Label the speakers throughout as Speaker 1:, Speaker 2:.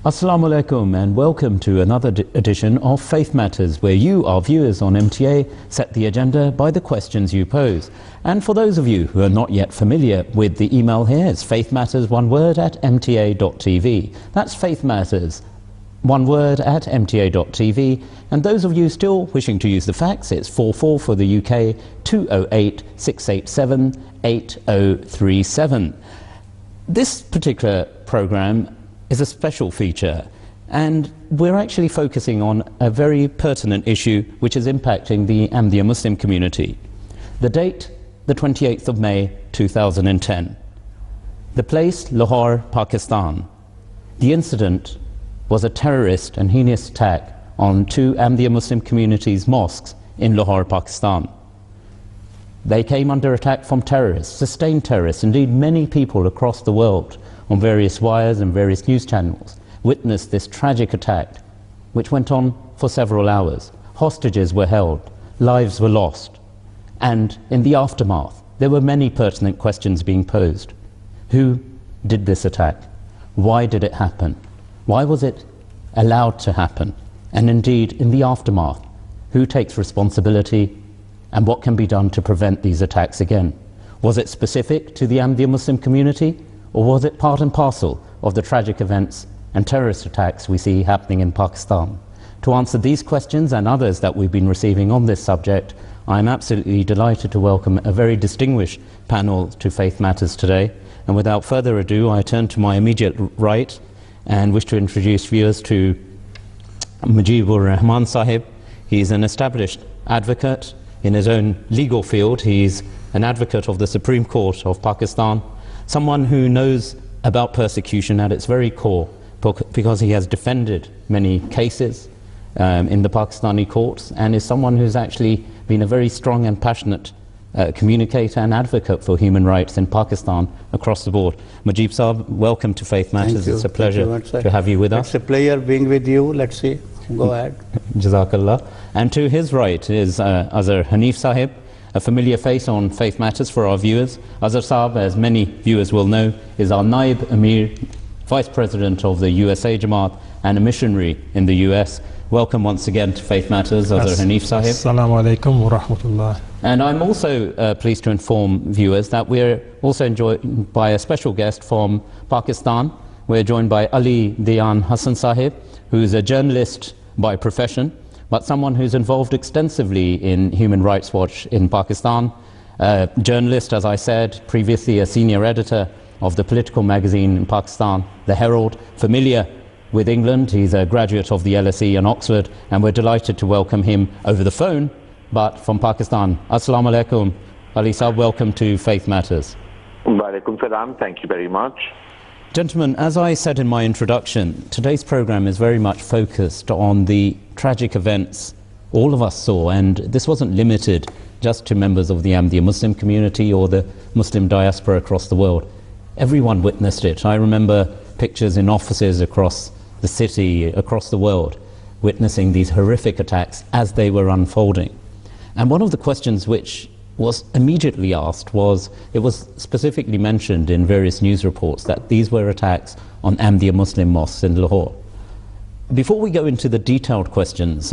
Speaker 1: Assalamu alaikum and welcome to another edition of Faith Matters, where you, our viewers on MTA, set the agenda by the questions you pose. And for those of you who are not yet familiar with the email here, it's faithmatters, one word, at mta.tv. That's Faith Matters, one word, at mta.tv. And those of you still wishing to use the fax, it's 44 for the UK, 208 687 8037. This particular programme is a special feature, and we're actually focusing on a very pertinent issue which is impacting the Ahmadiyya Muslim community. The date, the 28th of May 2010. The place, Lahore, Pakistan. The incident was a terrorist and heinous attack on two Ahmadiyya Muslim communities' mosques in Lahore, Pakistan. They came under attack from terrorists, sustained terrorists. Indeed, many people across the world on various wires and various news channels witnessed this tragic attack, which went on for several hours. Hostages were held, lives were lost, and in the aftermath there were many pertinent questions being posed. Who did this attack? Why did it happen? Why was it allowed to happen? And indeed, in the aftermath, who takes responsibility and what can be done to prevent these attacks again? Was it specific to the Ahmadiyya Muslim community, or was it part and parcel of the tragic events and terrorist attacks we see happening in Pakistan? To answer these questions and others that we've been receiving on this subject, I'm absolutely delighted to welcome a very distinguished panel to Faith Matters today. And without further ado, I turn to my immediate right and wish to introduce viewers to Mujibur Rahman Sahib. He's an established advocate in his own legal field. He's an advocate of the Supreme Court of Pakistan, someone who knows about persecution at its very core, because he has defended many cases in the Pakistani courts, and is someone who's actually been a very strong and passionate communicator and advocate for human rights in Pakistan across the board. Mujib Saab, welcome to Faith Matters. It's a pleasure to have you with us.
Speaker 2: It's a pleasure being with you. Let's see. Go ahead.
Speaker 1: Jazakallah. And to his right is Azhar Hanif Sahib, a familiar face on Faith Matters for our viewers. Azhar Saab, as many viewers will know, is our Naib Amir, Vice President of the USA Jamaat and a missionary in the US. Welcome once again to Faith Matters, Azhar Hanif Sahib.
Speaker 3: Assalamu alaikum wa rahmatullah.
Speaker 1: And I'm also pleased to inform viewers that we're also joined by a special guest from Pakistan. We're joined by Ali Dian Hassan Sahib, who's a journalist by profession, but someone who's involved extensively in Human Rights Watch in Pakistan. Journalist, as I said, previously a senior editor of the political magazine in Pakistan, The Herald, familiar with England. He's a graduate of the LSE in Oxford, and we're delighted to welcome him over the phone, but from Pakistan. Assalamu alaikum. Ali Saab, welcome to Faith Matters.
Speaker 4: Wa alaikum salam. Thank you very much.
Speaker 1: Gentlemen, as I said in my introduction, today's program is very much focused on the tragic events all of us saw, and this wasn't limited just to members of the Ahmadiyya Muslim community or the Muslim diaspora across the world. Everyone witnessed it. I remember pictures in offices across the city, across the world, witnessing these horrific attacks as they were unfolding. And one of the questions which was immediately asked was, it was specifically mentioned in various news reports that these were attacks on Ahmadiyya Muslim mosques in Lahore. Before we go into the detailed questions,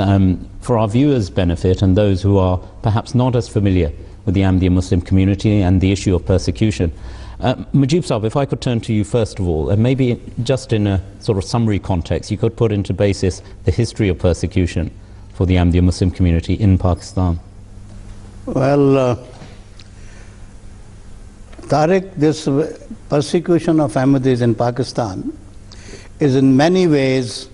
Speaker 1: for our viewers' benefit and those who are perhaps not as familiar with the Ahmadiyya Muslim community and the issue of persecution, Mujib Saab, if I could turn to you first of all, and maybe just in a sort of summary context, you could put into basis the history of persecution for the Ahmadiyya Muslim community in Pakistan.
Speaker 2: Well, Tariq, this persecution of Ahmadis in Pakistan is in many ways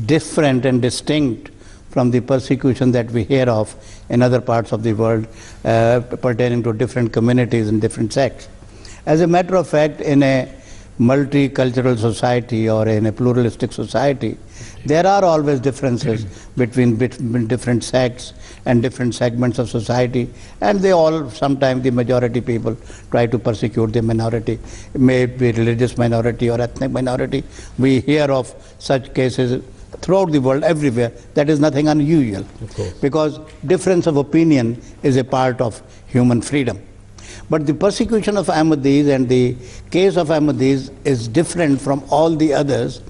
Speaker 2: different and distinct from the persecution that we hear of in other parts of the world pertaining to different communities and different sects. As a matter of fact, in a multicultural society or in a pluralistic society, there are always differences between different sects and different segments of society, and they all, sometimes the majority people try to persecute the minority, may it be religious minority or ethnic minority. We hear of such cases throughout the world, everywhere. That is nothing unusual, because difference of opinion is a part of human freedom. But the persecution of Ahmadis and the case of Ahmadis is different from all the others,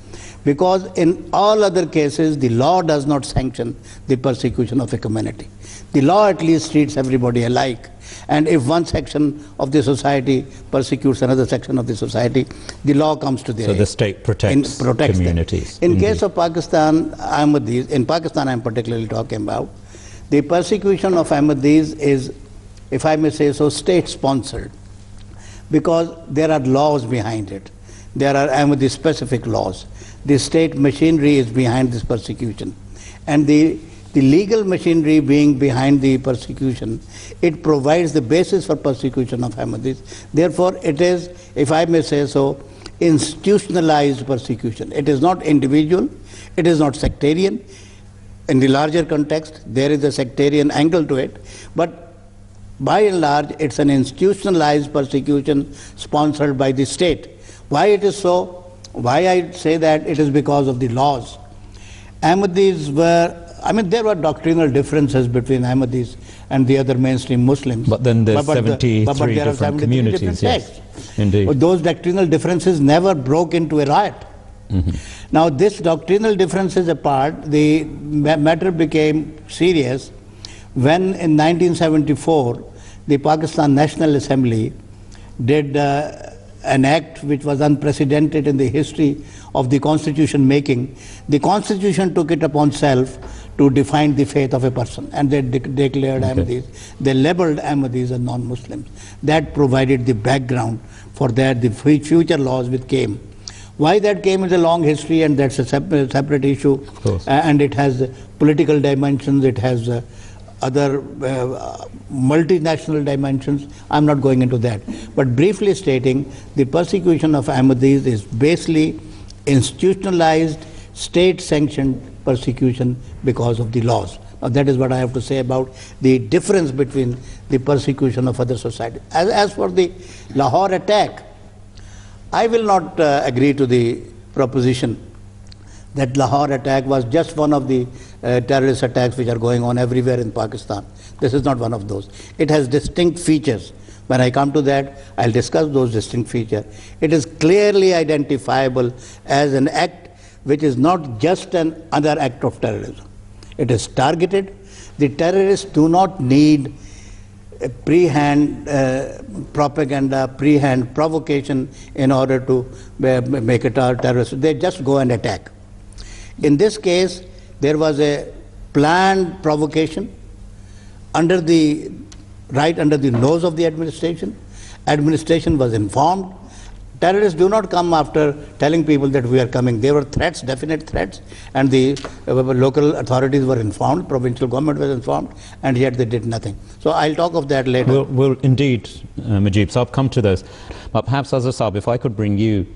Speaker 2: Because in all other cases, the law does not sanction the persecution of a community. The law at least treats everybody alike. And if one section of the society persecutes another section of the society, the law comes to their aid.
Speaker 1: So the state protects communities.
Speaker 2: In case of Pakistan, Ahmadis, in Pakistan I'm particularly talking about, the persecution of Ahmadis is, if I may say so, state-sponsored, because there are laws behind it. There are Ahmadi-specific laws. The state machinery is behind this persecution. And the legal machinery being behind the persecution, it provides the basis for persecution of Ahmadis. Therefore, it is, if I may say so, institutionalized persecution. It is not individual, it is not sectarian. In the larger context, there is a sectarian angle to it, but by and large, it's an institutionalized persecution sponsored by the state. Why it is so? Why I say that? It is because of the laws. Ahmadis were, there were doctrinal differences between Ahmadis and the other mainstream Muslims.
Speaker 1: But then there's 73 different communities, yes. Indeed.
Speaker 2: But those doctrinal differences never broke into a riot. Now, this doctrinal differences apart, the matter became serious when in 1974, the Pakistan National Assembly did an act which was unprecedented in the history of the constitution making. The constitution took it upon itself to define the faith of a person, and they declared Ahmadis. They labeled Ahmadis as non-Muslims. That provided the background for that, the future laws which came. Why that came is a long history, and that's a separate issue. And it has political dimensions, it has other multinational dimensions. I'm not going into that. But briefly stating, the persecution of Ahmadis is basically institutionalized, state-sanctioned persecution because of the laws. Now, that is what I have to say about the difference between the persecution of other societies. As for the Lahore attack, I will not agree to the proposition that Lahore attack was just one of the terrorist attacks which are going on everywhere in Pakistan. This is not one of those. It has distinct features. When I come to that, I'll discuss those distinct features. It is clearly identifiable as an act which is not just another act of terrorism. It is targeted. The terrorists do not need pre-hand propaganda, pre-hand provocation in order to make a terrorist. They just go and attack. In this case, there was a planned provocation under the nose of the administration. Administration was informed. Terrorists do not come after telling people that we are coming. There were threats, definite threats, and the local authorities were informed, provincial government was informed, and yet they did nothing. So I'll talk of that later.
Speaker 1: We'll indeed, Mujib. So I'll come to those. But perhaps, Azhar Saab, if I could bring you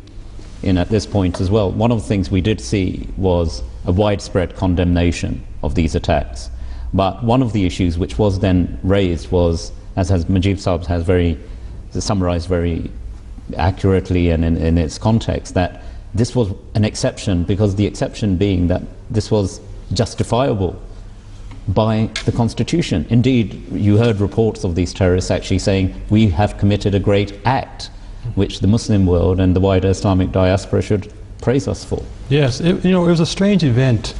Speaker 1: in at this point as well. One of the things we did see was a widespread condemnation of these attacks. But one of the issues which was then raised was, as Mujib Saab has summarized very accurately and in its context, that this was an exception, because the exception being that this was justifiable by the Constitution. Indeed, you heard reports of these terrorists actually saying, we have committed a great act, which the Muslim world and the wider Islamic diaspora should praise us for.
Speaker 3: Yes, it was a strange event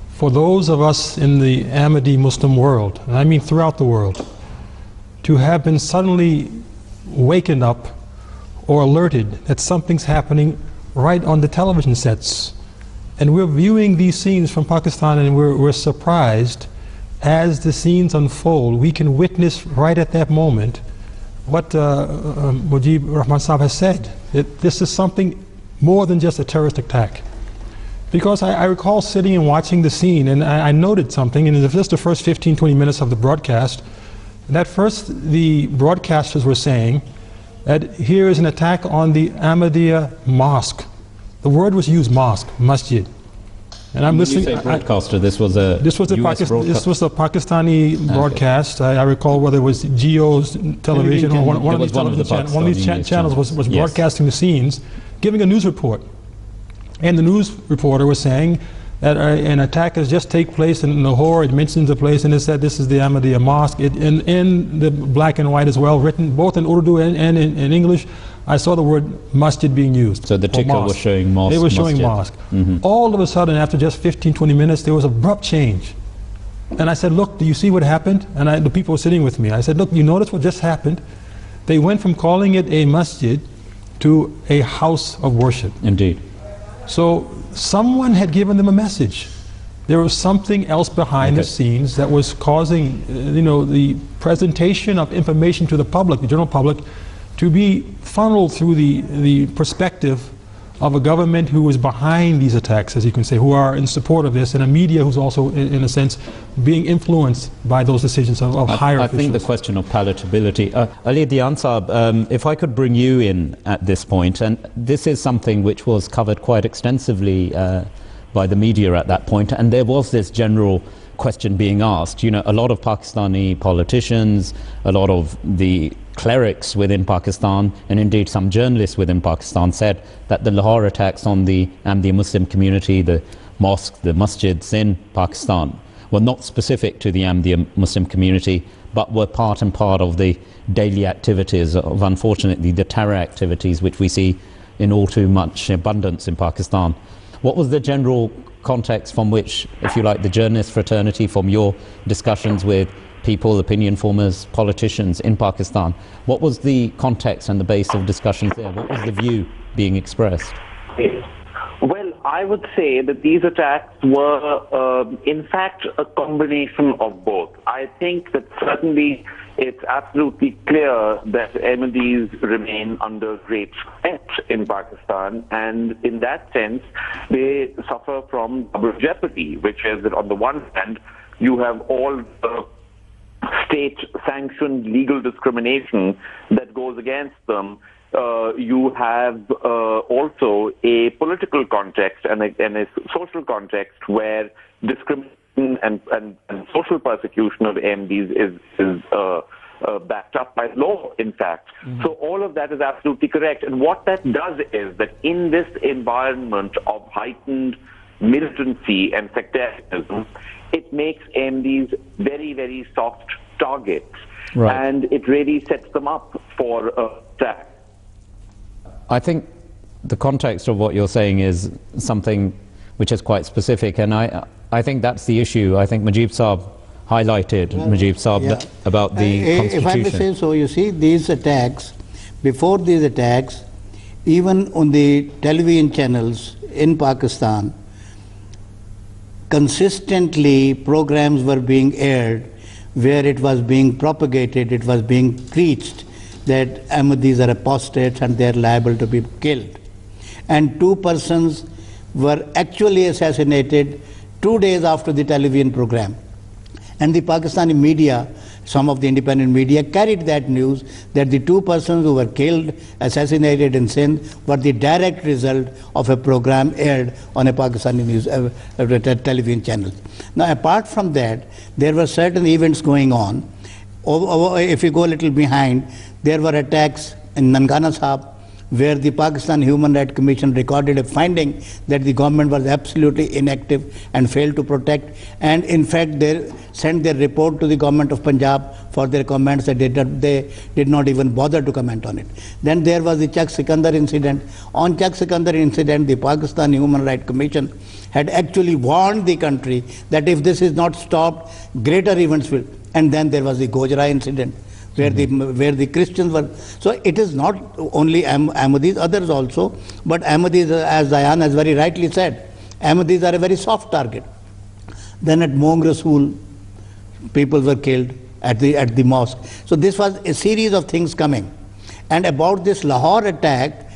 Speaker 3: for those of us in the Ahmadiyya Muslim world, and I mean throughout the world, to have been suddenly wakened up or alerted that something's happening right on the television sets. And we're viewing these scenes from Pakistan, and we're surprised as the scenes unfold. We can witness right at that moment what Mujib Rahman Saab has said, that this is something more than just a terrorist attack. Because I recall sitting and watching the scene, and I noted something, and in just the first 15-20 minutes of the broadcast, that first the broadcasters were saying that here is an attack on the Ahmadiyya mosque. The word was used, mosque, masjid. And I'm listening.
Speaker 1: You say broadcaster, this was a
Speaker 3: Pakistani broadcast. I recall whether it was Geo's television or one of these channels was broadcasting the scenes, giving a news report. And the news reporter was saying that an attack has just taken place in Lahore. It mentions the place, and it said this is the Ahmadiyya Mosque. In the black and white as well, written both in Urdu and in English, I saw the word masjid being used.
Speaker 1: So the ticker was showing mosque.
Speaker 3: They were showing
Speaker 1: masjid.
Speaker 3: mosque. All of a sudden, after just 15-20 minutes, there was abrupt change. And I said, look, do you see what happened? And the people were sitting with me. I said, look, you notice what just happened? They went from calling it a masjid to a house of worship.
Speaker 1: Indeed.
Speaker 3: So someone had given them a message. There was something else behind the scenes that was causing, the presentation of information to the public, the general public, to be funneled through the perspective of a government who is behind these attacks, as you can say, who are in support of this, and a media who's also, in a sense, being influenced by those decisions of higher officials. I think
Speaker 1: the question of palatability. Ali Dian Saab, if I could bring you in at this point, and this is something which was covered quite extensively by the media at that point, and there was this general question being asked. A lot of Pakistani politicians, a lot of the clerics within Pakistan, and indeed some journalists within Pakistan said that the Lahore attacks on the Ahmadiyya Muslim community, the mosques, the masjids in Pakistan, were not specific to the Ahmadiyya Muslim community, but were part and part of the daily activities of, unfortunately, the terror activities which we see in all too much abundance in Pakistan. What was the general context from which, if you like, the journalist fraternity, from your discussions with people, opinion formers, politicians in Pakistan, what was the context and the base of discussions there? What was the view being expressed?
Speaker 4: Well, I would say that these attacks were, in fact, a combination of both. I think that certainly it's absolutely clear that Ahmadis remain under great threat in Pakistan, and in that sense, they suffer from double jeopardy, which is that on the one hand, you have all the state-sanctioned legal discrimination that goes against them. You have also a political context and a social context where discrimination and social persecution of Ahmadis is backed up by law, in fact. So all of that is absolutely correct. And what that does is that in this environment of heightened militancy and sectarianism, it makes Ahmadis very, very soft targets. Right. And it really sets them up for attack.
Speaker 1: I think the context of what you're saying is something which is quite specific, and I think that's the issue. I think Mujib Saab highlighted, about the constitution.
Speaker 2: If I may say so, you see, these attacks, before these attacks, even on the television channels in Pakistan, consistently programs were being aired where it was being propagated, it was being preached that Ahmadis are apostates and they are liable to be killed. And 2 persons were actually assassinated 2 days after the television program. And the Pakistani media, some of the independent media, carried that news that the 2 persons who were killed, assassinated in Sindh, were the direct result of a program aired on a Pakistani news television channel. Now, apart from that, there were certain events going on. If you go a little behind, there were attacks in Nangana Sahib, where the Pakistan Human Rights Commission recorded a finding that the government was absolutely inactive and failed to protect, and in fact they sent their report to the government of Punjab for their comments that they did not even bother to comment on it. Then there was the Chak Sikandar incident. On Chak Sikandar incident, the Pakistan Human Rights Commission had actually warned the country that if this is not stopped, greater events will. And then there was the Gojra incident, where the Christians were. So it is not only Ahmadis, others also, but Ahmadis, as Zayan has very rightly said, Ahmadis are a very soft target. Then at Mong Rasool, people were killed at the mosque. So this was a series of things coming. And about this Lahore attack,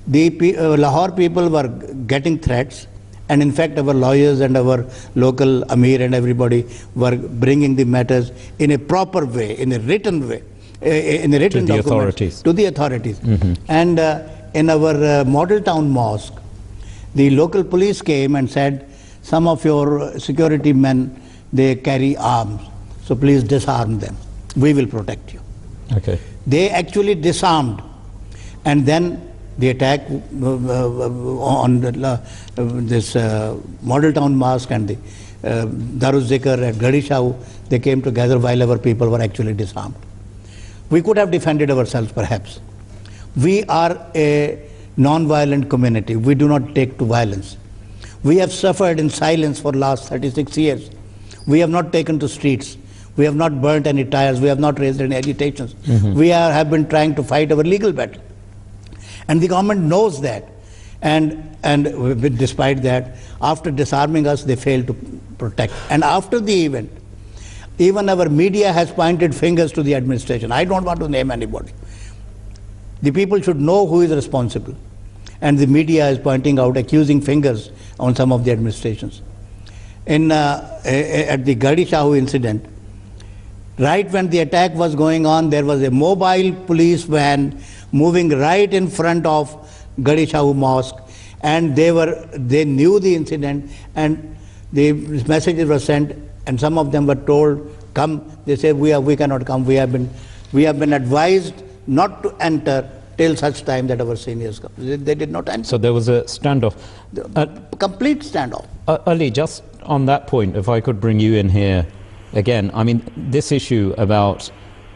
Speaker 2: the Lahore people were getting threats. And in fact, our lawyers and our local Amir and everybody were bringing the matters in a proper way, in a written way, in a written document to the authorities. And in our model town mosque, the local police came and said, some of your security men, they carry arms, so please disarm them. We will protect you.
Speaker 1: Okay. They
Speaker 2: actually disarmed, and then the attack on this model town mosque and the Darul Zikr at Gadi Shahu, they came together while our people were actually disarmed. We could have defended ourselves perhaps, We are a non-violent community. We do not take to violence. We have suffered in silence for the last 36 years. We have not taken to streets. We have not burnt any tires. We have not raised any agitations. We have been trying to fight our legal battle. And the government knows that. And despite that, after disarming us, they failed to protect. And after the event, even our media has pointed fingers to the administration. I don't want to name anybody. The people should know who is responsible. And the media is pointing out, accusing fingers on some of the administrations. At the Gadi Shahu incident, right when the attack was going on, there was a mobile police van moving right in front of Gadi Shahu Mosque, and they knew the incident, and the messages were sent, and some of them were told, come. They said, we cannot come. We have been advised not to enter till such time that our seniors come. They did not enter.
Speaker 1: So there was a standoff.
Speaker 2: Complete standoff.
Speaker 1: Ali, just on that point, if I could bring you in here again, I mean, this issue about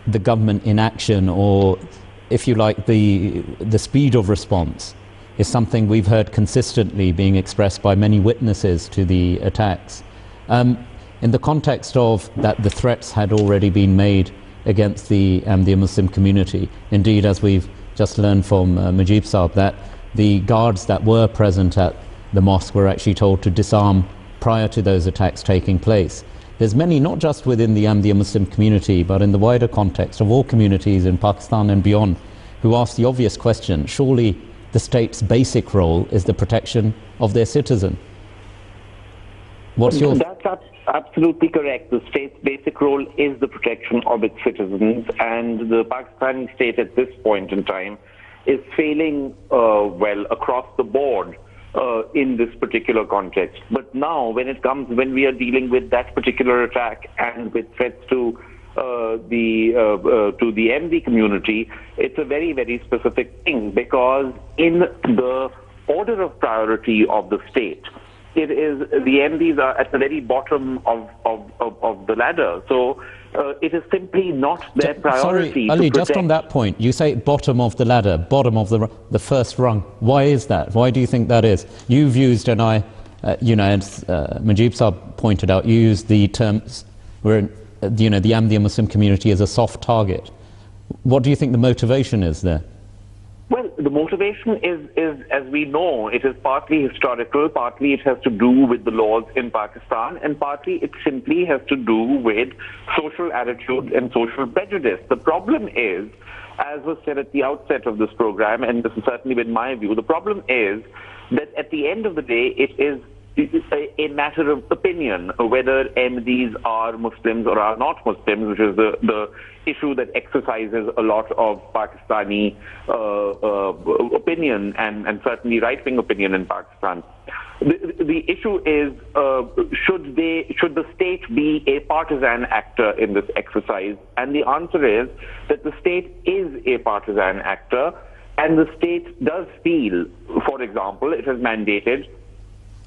Speaker 1: the government inaction, or if you like, the speed of response, is something we've heard consistently being expressed by many witnesses to the attacks. In the context of that, the threats had already been made against the Ahmadiyya Muslim community. Indeed, as we've just learned from Mujib Saab, that the guards that were present at the mosque were actually told to disarm prior to those attacks taking place. There's many, not just within the Ahmadiyya Muslim community, but in the wider context of all communities in Pakistan and beyond, who ask the obvious question: surely the state's basic role is the protection of their citizen? What's your...
Speaker 4: That's absolutely correct. The state's basic role is the protection of its citizens, and the Pakistani state at this point in time is failing well across the board in this particular context. But now, when we are dealing with that particular attack and with threats to the MD community, it's a very, very specific thing, because in the order of priority of the state, it is the MDs are at the very bottom of the ladder. So it is simply not their priority.
Speaker 1: Sorry, Ali, just on that point, you say bottom of the ladder, bottom of the first rung. Why is that? Why do you think that is? You've used, and as Mujib Saab pointed out, you used the terms where the Ahmadiyya Muslim community is a soft target. What do you think the motivation is there?
Speaker 4: Well, the motivation is, as we know, it is partly historical, partly it has to do with the laws in Pakistan, and partly it simply has to do with social attitudes and social prejudice. The problem is, as was said at the outset of this program, and this has certainly been my view, the problem is that at the end of the day, it is a matter of opinion whether Ahmadis are Muslims or are not Muslims, which is the issue that exercises a lot of Pakistani opinion and certainly right-wing opinion in Pakistan. The issue is, should the state be a partisan actor in this exercise? And the answer is that the state is a partisan actor, and the state does feel, for example, it has mandated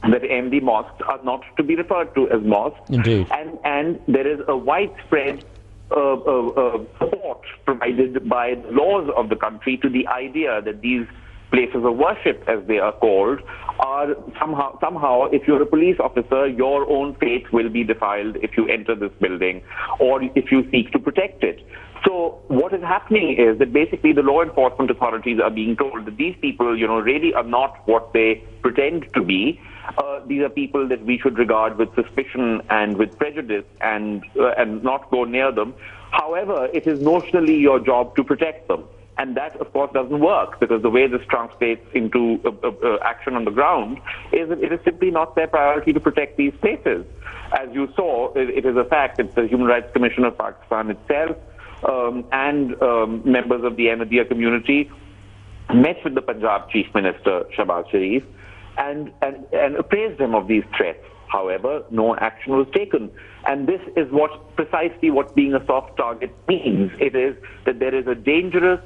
Speaker 4: that MD mosques are not to be referred to as mosques.
Speaker 1: Indeed.
Speaker 4: And there is a widespread support provided by the laws of the country to the idea that these places of worship, as they are called, are somehow, if you're a police officer, your own fate will be defiled if you enter this building or if you seek to protect it. So what is happening is that basically the law enforcement authorities are being told that these people, really are not what they pretend to be. These are people that we should regard with suspicion and with prejudice and not go near them. However, it is notionally your job to protect them. And that, of course, doesn't work, because the way this translates into action on the ground is that it is simply not their priority to protect these places. As you saw, it is a fact that the Human Rights Commission of Pakistan itself and members of the Ahmadiyya community met with the Punjab Chief Minister, Shahbaz Sharif, and appraised him of these threats. However, no action was taken. And this is precisely what being a soft target means. It is that there is a dangerous,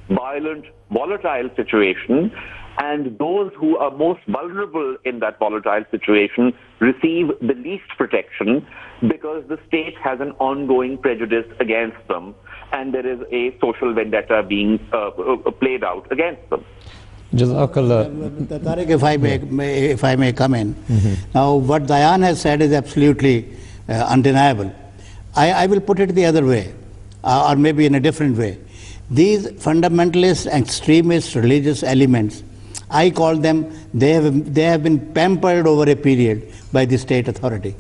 Speaker 4: violent, volatile situation, And those who are most vulnerable in that volatile situation receive the least protection because the state has an ongoing prejudice against them, and there is a social vendetta being played out against them.
Speaker 2: Tariq, if I may come in. Now, what Dayan has said is absolutely undeniable. I will put it the other way, or maybe in a different way. These fundamentalist, extremist religious elements, I call them, they have been pampered over a period by the state authority.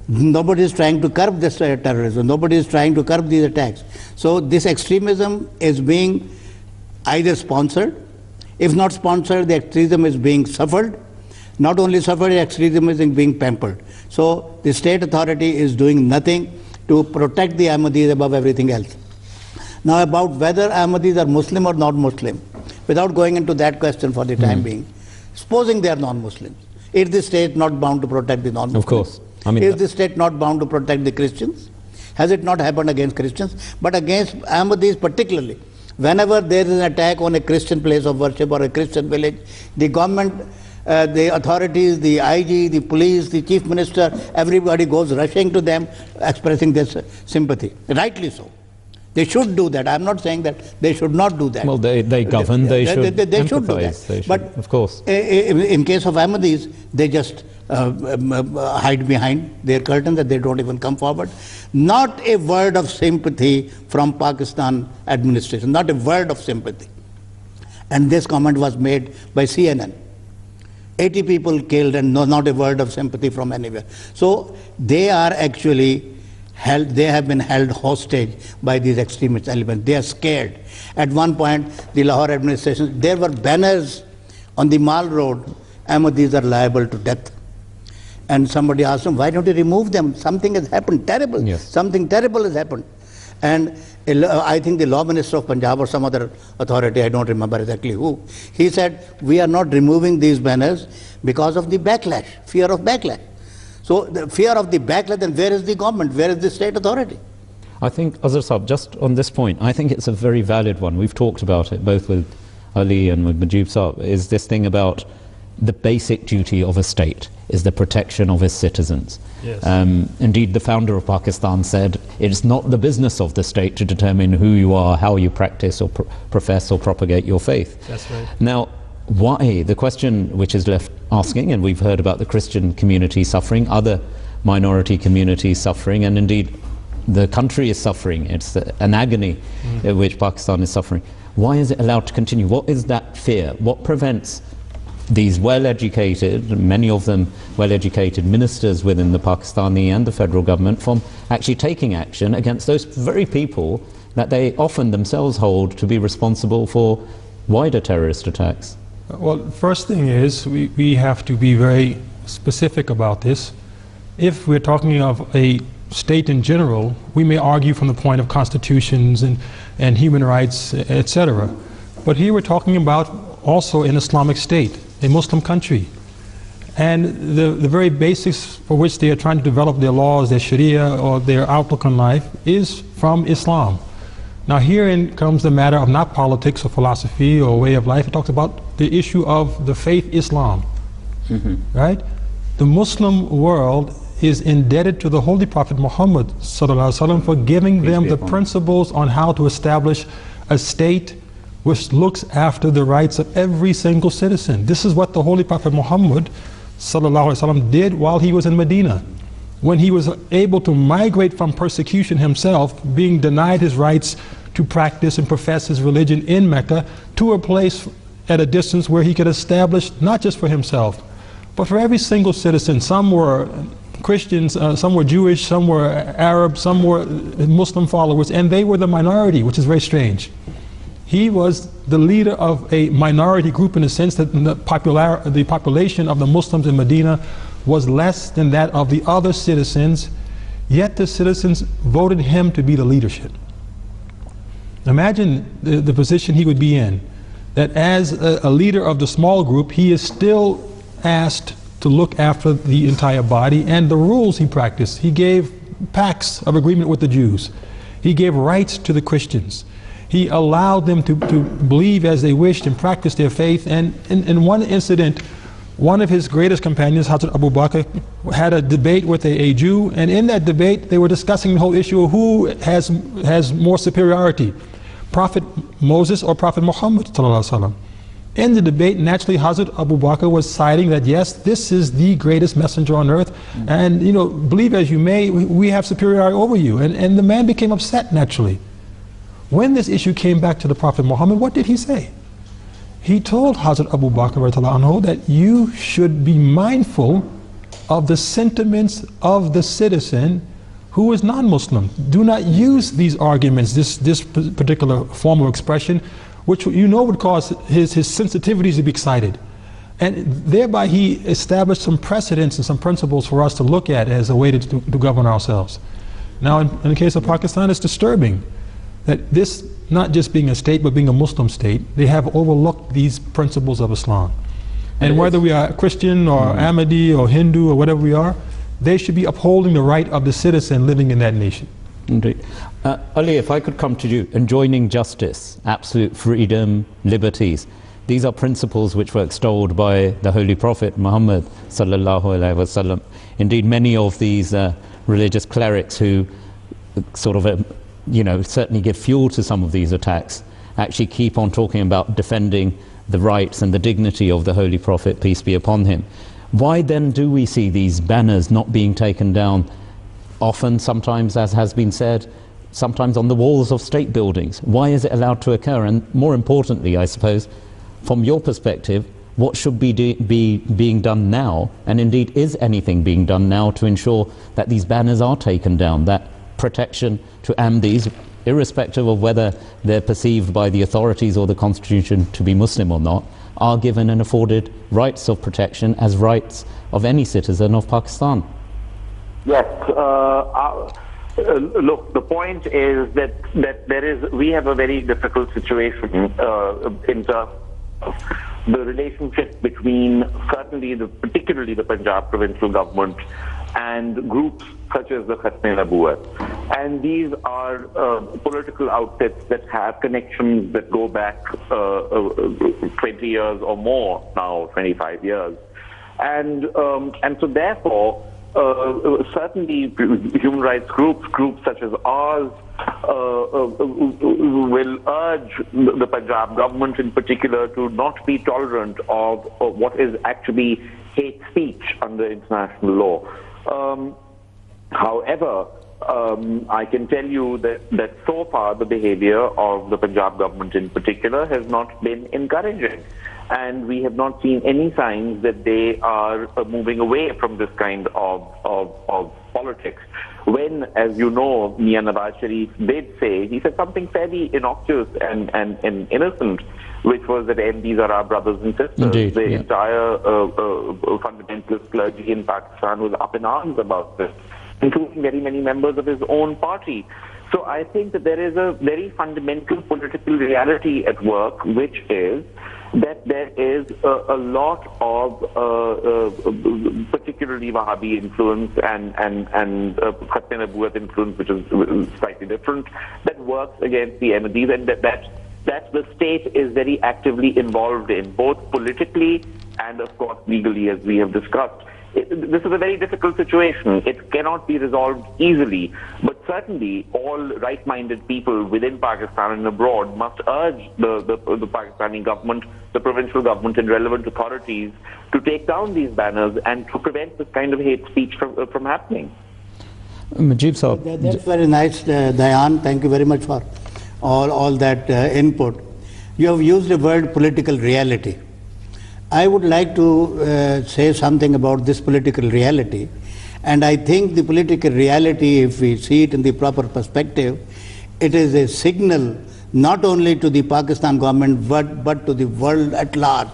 Speaker 2: Nobody is trying to curb this terrorism. Nobody is trying to curb these attacks. So this extremism is being either sponsored. If not sponsored, the extremism is being suffered. Not only suffered, the extremism is being pampered. So the state authority is doing nothing to protect the Ahmadis above everything else. Now, about whether Ahmadis are Muslim or not Muslim, without going into that question for the time being, supposing they are non-Muslims, is the state not bound to protect the non-Muslims?
Speaker 1: Of course. I mean,
Speaker 2: is the state not bound to protect the Christians? Has it not happened against Christians? But against Ahmadis particularly. Whenever there is an attack on a Christian place of worship or a Christian village, the government, the authorities, the IG, the police, the chief minister, everybody goes rushing to them, expressing their sympathy. Rightly so. They should do that. I'm not saying that they should not do that.
Speaker 1: Well, they govern, they should
Speaker 2: they should do that.
Speaker 1: They should,
Speaker 2: but
Speaker 1: of course.
Speaker 2: In case of Ahmadis, they just hide behind their curtains and they don't even come forward. Not a word of sympathy from Pakistan administration, not a word of sympathy. And this comment was made by CNN. 80 people killed and not a word of sympathy from anywhere. So they are actually they have been held hostage by these extremist elements. They are scared. At one point, the Lahore administration, there were banners on the Mall Road, Ahmadis are liable to death. And somebody asked them, why don't you remove them? Something has happened, terrible.
Speaker 1: Yes.
Speaker 2: Something terrible has happened. And I think the law minister of Punjab or some other authority, I don't remember exactly who, he said, we are not removing these banners because of the backlash, fear of backlash. So the fear of the backlash, then where is the government? Where is the state authority?
Speaker 1: I think, Azhar Saab, just on this point, I think it's a very valid one. We've talked about it, both with Ali and with Majib Saab, is this thing about the basic duty of a state is the protection of its citizens.
Speaker 3: Yes.
Speaker 1: Indeed, the founder of Pakistan said, it's not the business of the state to determine who you are, how you practice or profess or propagate your faith.
Speaker 3: That's right.
Speaker 1: Now, why? The question which is left asking, and we've heard about the Christian community suffering, other minority communities suffering, and indeed the country is suffering. It's an agony which Pakistan is suffering. Why is it allowed to continue? What is that fear? What prevents these well-educated, many of them well-educated ministers within the Pakistani and the federal government from actually taking action against those very people that they often themselves hold to be responsible for wider terrorist attacks?
Speaker 3: Well, first thing is we have to be very specific about this. If we're talking of a state in general, we may argue from the point of constitutions and human rights, etc. But here we're talking about also an Islamic state, a Muslim country. And the very basics for which they are trying to develop their laws, their Sharia, or their outlook on life is from Islam. Now herein comes the matter of not politics or philosophy or way of life. It talks about the issue of the faith Islam, right? The Muslim world is indebted to the Holy Prophet Muhammad ﷺ for giving them the principles on how to establish a state which looks after the rights of every single citizen. This is what the Holy Prophet Muhammad ﷺ did while he was in Medina. When he was able to migrate from persecution himself, being denied his rights to practice and profess his religion in Mecca, to a place at a distance where he could establish not just for himself, but for every single citizen. Some were Christians, some were Jewish, some were Arab, some were Muslim followers, and they were the minority, which is very strange. He was the leader of a minority group in the sense that the population of the Muslims in Medina was less than that of the other citizens, yet the citizens voted him to be the leadership. Imagine the position he would be in, that as a leader of the small group, he is still asked to look after the entire body and the rules he practiced. He gave pacts of agreement with the Jews. He gave rights to the Christians. He allowed them to believe as they wished and practice their faith. And in one incident, one of his greatest companions, Hazrat Abu Bakr, had a debate with a Jew, and in that debate they were discussing the whole issue of who has more superiority, Prophet Moses or Prophet Muhammad sallallahu alaihi wasallam. In the debate, naturally, Hazrat Abu Bakr was citing that yes, this is the greatest messenger on earth, and believe as you may, we have superiority over you. And the man became upset naturally. When this issue came back to the Prophet Muhammad, what did he say? He told Hazrat Abu Bakr anhu that you should be mindful of the sentiments of the citizen who is non-Muslim. Do not use these arguments, this particular form of expression, which would cause his sensitivities to be excited. And thereby he established some precedents and some principles for us to look at as a way to govern ourselves. Now in the case of Pakistan, it's disturbing that this, not just being a state, but being a Muslim state, they have overlooked these principles of Islam. And whether we are Christian or Ahmadi or Hindu or whatever we are, they should be upholding the right of the citizen living in that nation.
Speaker 1: Indeed. Ali, if I could come to you, enjoining justice, absolute freedom, liberties, these are principles which were extolled by the Holy Prophet Muhammad sallallahu alaihi wasallam. Indeed, many of these religious clerics who sort of certainly give fuel to some of these attacks actually keep on talking about defending the rights and the dignity of the Holy Prophet, peace be upon him. Why then do we see these banners not being taken down often, sometimes, as has been said, sometimes on the walls of state buildings? Why is it allowed to occur? And more importantly, I suppose, from your perspective, what should be being done now, and indeed is anything being done now to ensure that these banners are taken down, that protection to Ahmadis, irrespective of whether they're perceived by the authorities or the constitution to be Muslim or not, are given and afforded rights of protection as rights of any citizen of Pakistan?
Speaker 4: Yes. Look, the point is that we have a very difficult situation in terms of the relationship between particularly the Punjab provincial government and groups such as the Khatme Nabuwat. And these are political outfits that have connections that go back 20 years or more now, 25 years. And so therefore, certainly human rights groups such as ours will urge the Punjab government in particular to not be tolerant of what is actually hate speech under international law. However, I can tell you that so far the behavior of the Punjab government in particular has not been encouraging. And we have not seen any signs that they are moving away from this kind of politics. When, as you know, Mia Nawaz Sharif did say, he said something fairly innocuous and innocent, which was that MDs are our brothers and sisters.
Speaker 1: Indeed,
Speaker 4: the
Speaker 1: yeah.
Speaker 4: entire fundamentalist clergy in Pakistan was up in arms about this, including very many members of his own party. So I think that there is a very fundamental political reality at work, which is that there is a lot of particularly Wahhabi influence and Khatme Nabuwat influence, which is slightly different, that works against the Ahmadis, and that the state is very actively involved in, both politically and of course legally, as we have discussed. This is a very difficult situation. It cannot be resolved easily, but certainly all right-minded people within Pakistan and abroad must urge the Pakistani government, the provincial government and relevant authorities to take down these banners and to prevent this kind of hate speech from happening.
Speaker 1: Majib Saab.
Speaker 2: That's very nice, Dayan. Thank you very much for all that input. You have used the word political reality. I would like to say something about this political reality, and I think the political reality, if we see it in the proper perspective, it is a signal not only to the Pakistan government but to the world at large.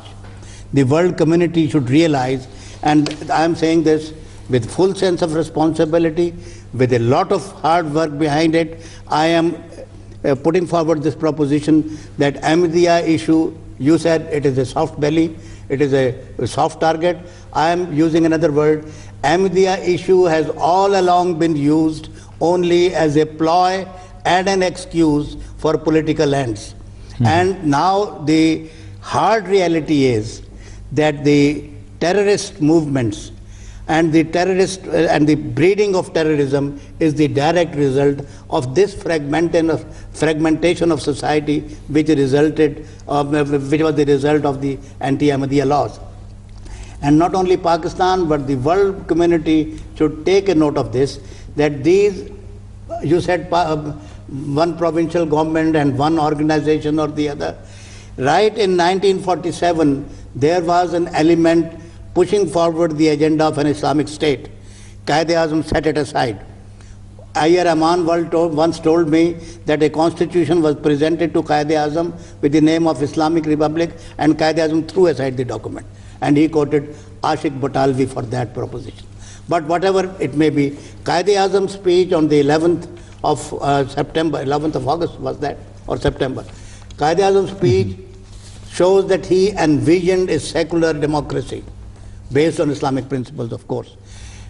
Speaker 2: The world community should realize, and I am saying this with full sense of responsibility, with a lot of hard work behind it. I am putting forward this proposition that Ahmadiyya issue, you said it is a soft belly, it is a soft target. I am using another word. Ahmadiyya issue has all along been used only as a ploy add an excuse for political ends. And now the hard reality is that the terrorist movements and the and the breeding of terrorism is the direct result of this fragmentation of society, which resulted, which was the result of the anti-Ahmadiyya laws. And not only Pakistan, but the world community should take a note of this, that these, you said one provincial government and one organization or the other. Right in 1947, there was an element pushing forward the agenda of an Islamic state. Quaid-e-Azam set it aside. Ayyar Rahman once told me that a constitution was presented to Quaid-e-Azam with the name of Islamic Republic, and Quaid-e-Azam threw aside the document. And he quoted Ashik Batalvi for that proposition. But whatever it may be, Quaid-e-Azam's speech on the 11th of September, 11th of August was that, or September. Quaid-e-Azam's speech shows that he envisioned a secular democracy based on Islamic principles, of course.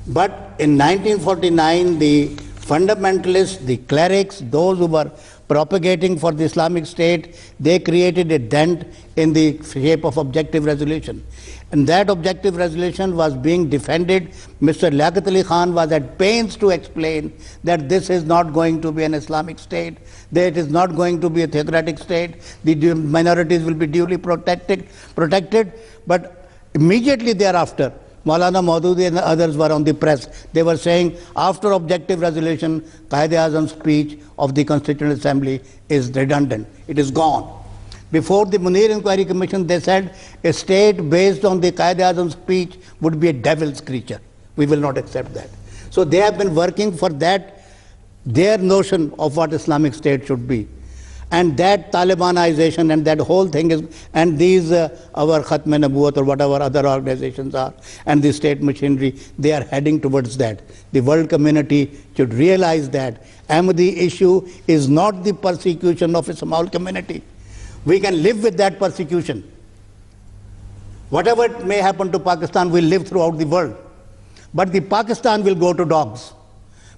Speaker 2: But in 1949, the fundamentalists, the clerics, those who were propagating for the Islamic State, they created a dent in the shape of objective resolution. And that objective resolution was being defended. Mr. Liaquat Ali Khan was at pains to explain that this is not going to be an Islamic state, that it is not going to be a theocratic state, the minorities will be duly protected. But immediately thereafter, Maulana Maududi and others were on the press. They were saying, after objective resolution, Quaid-e-Azam's speech of the Constituent Assembly is redundant. It is gone. Before the Munir Inquiry Commission, they said a state based on the Quaid-e-Azam speech would be a devil's creature. We will not accept that. So they have been working for that, their notion of what Islamic State should be. And that Talibanization and that whole thing is, and these our Khatm-e-Nabuwat or whatever other organizations are, and the state machinery, they are heading towards that. The world community should realize that Ahmadi issue is not the persecution of a small community. We can live with that persecution. Whatever may happen to Pakistan will live throughout the world. But the Pakistan will go to dogs,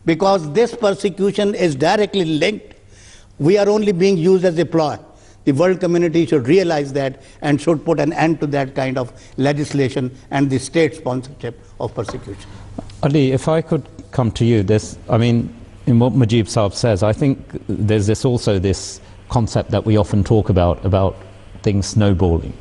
Speaker 2: because this persecution is directly linked. We are only being used as a ploy. The world community should realize that and should put an end to that kind of legislation and the state sponsorship of persecution.
Speaker 1: Ali, if I could come to you, I mean, in what Mujib Saab says, I think there's this concept that we often talk about things snowballing,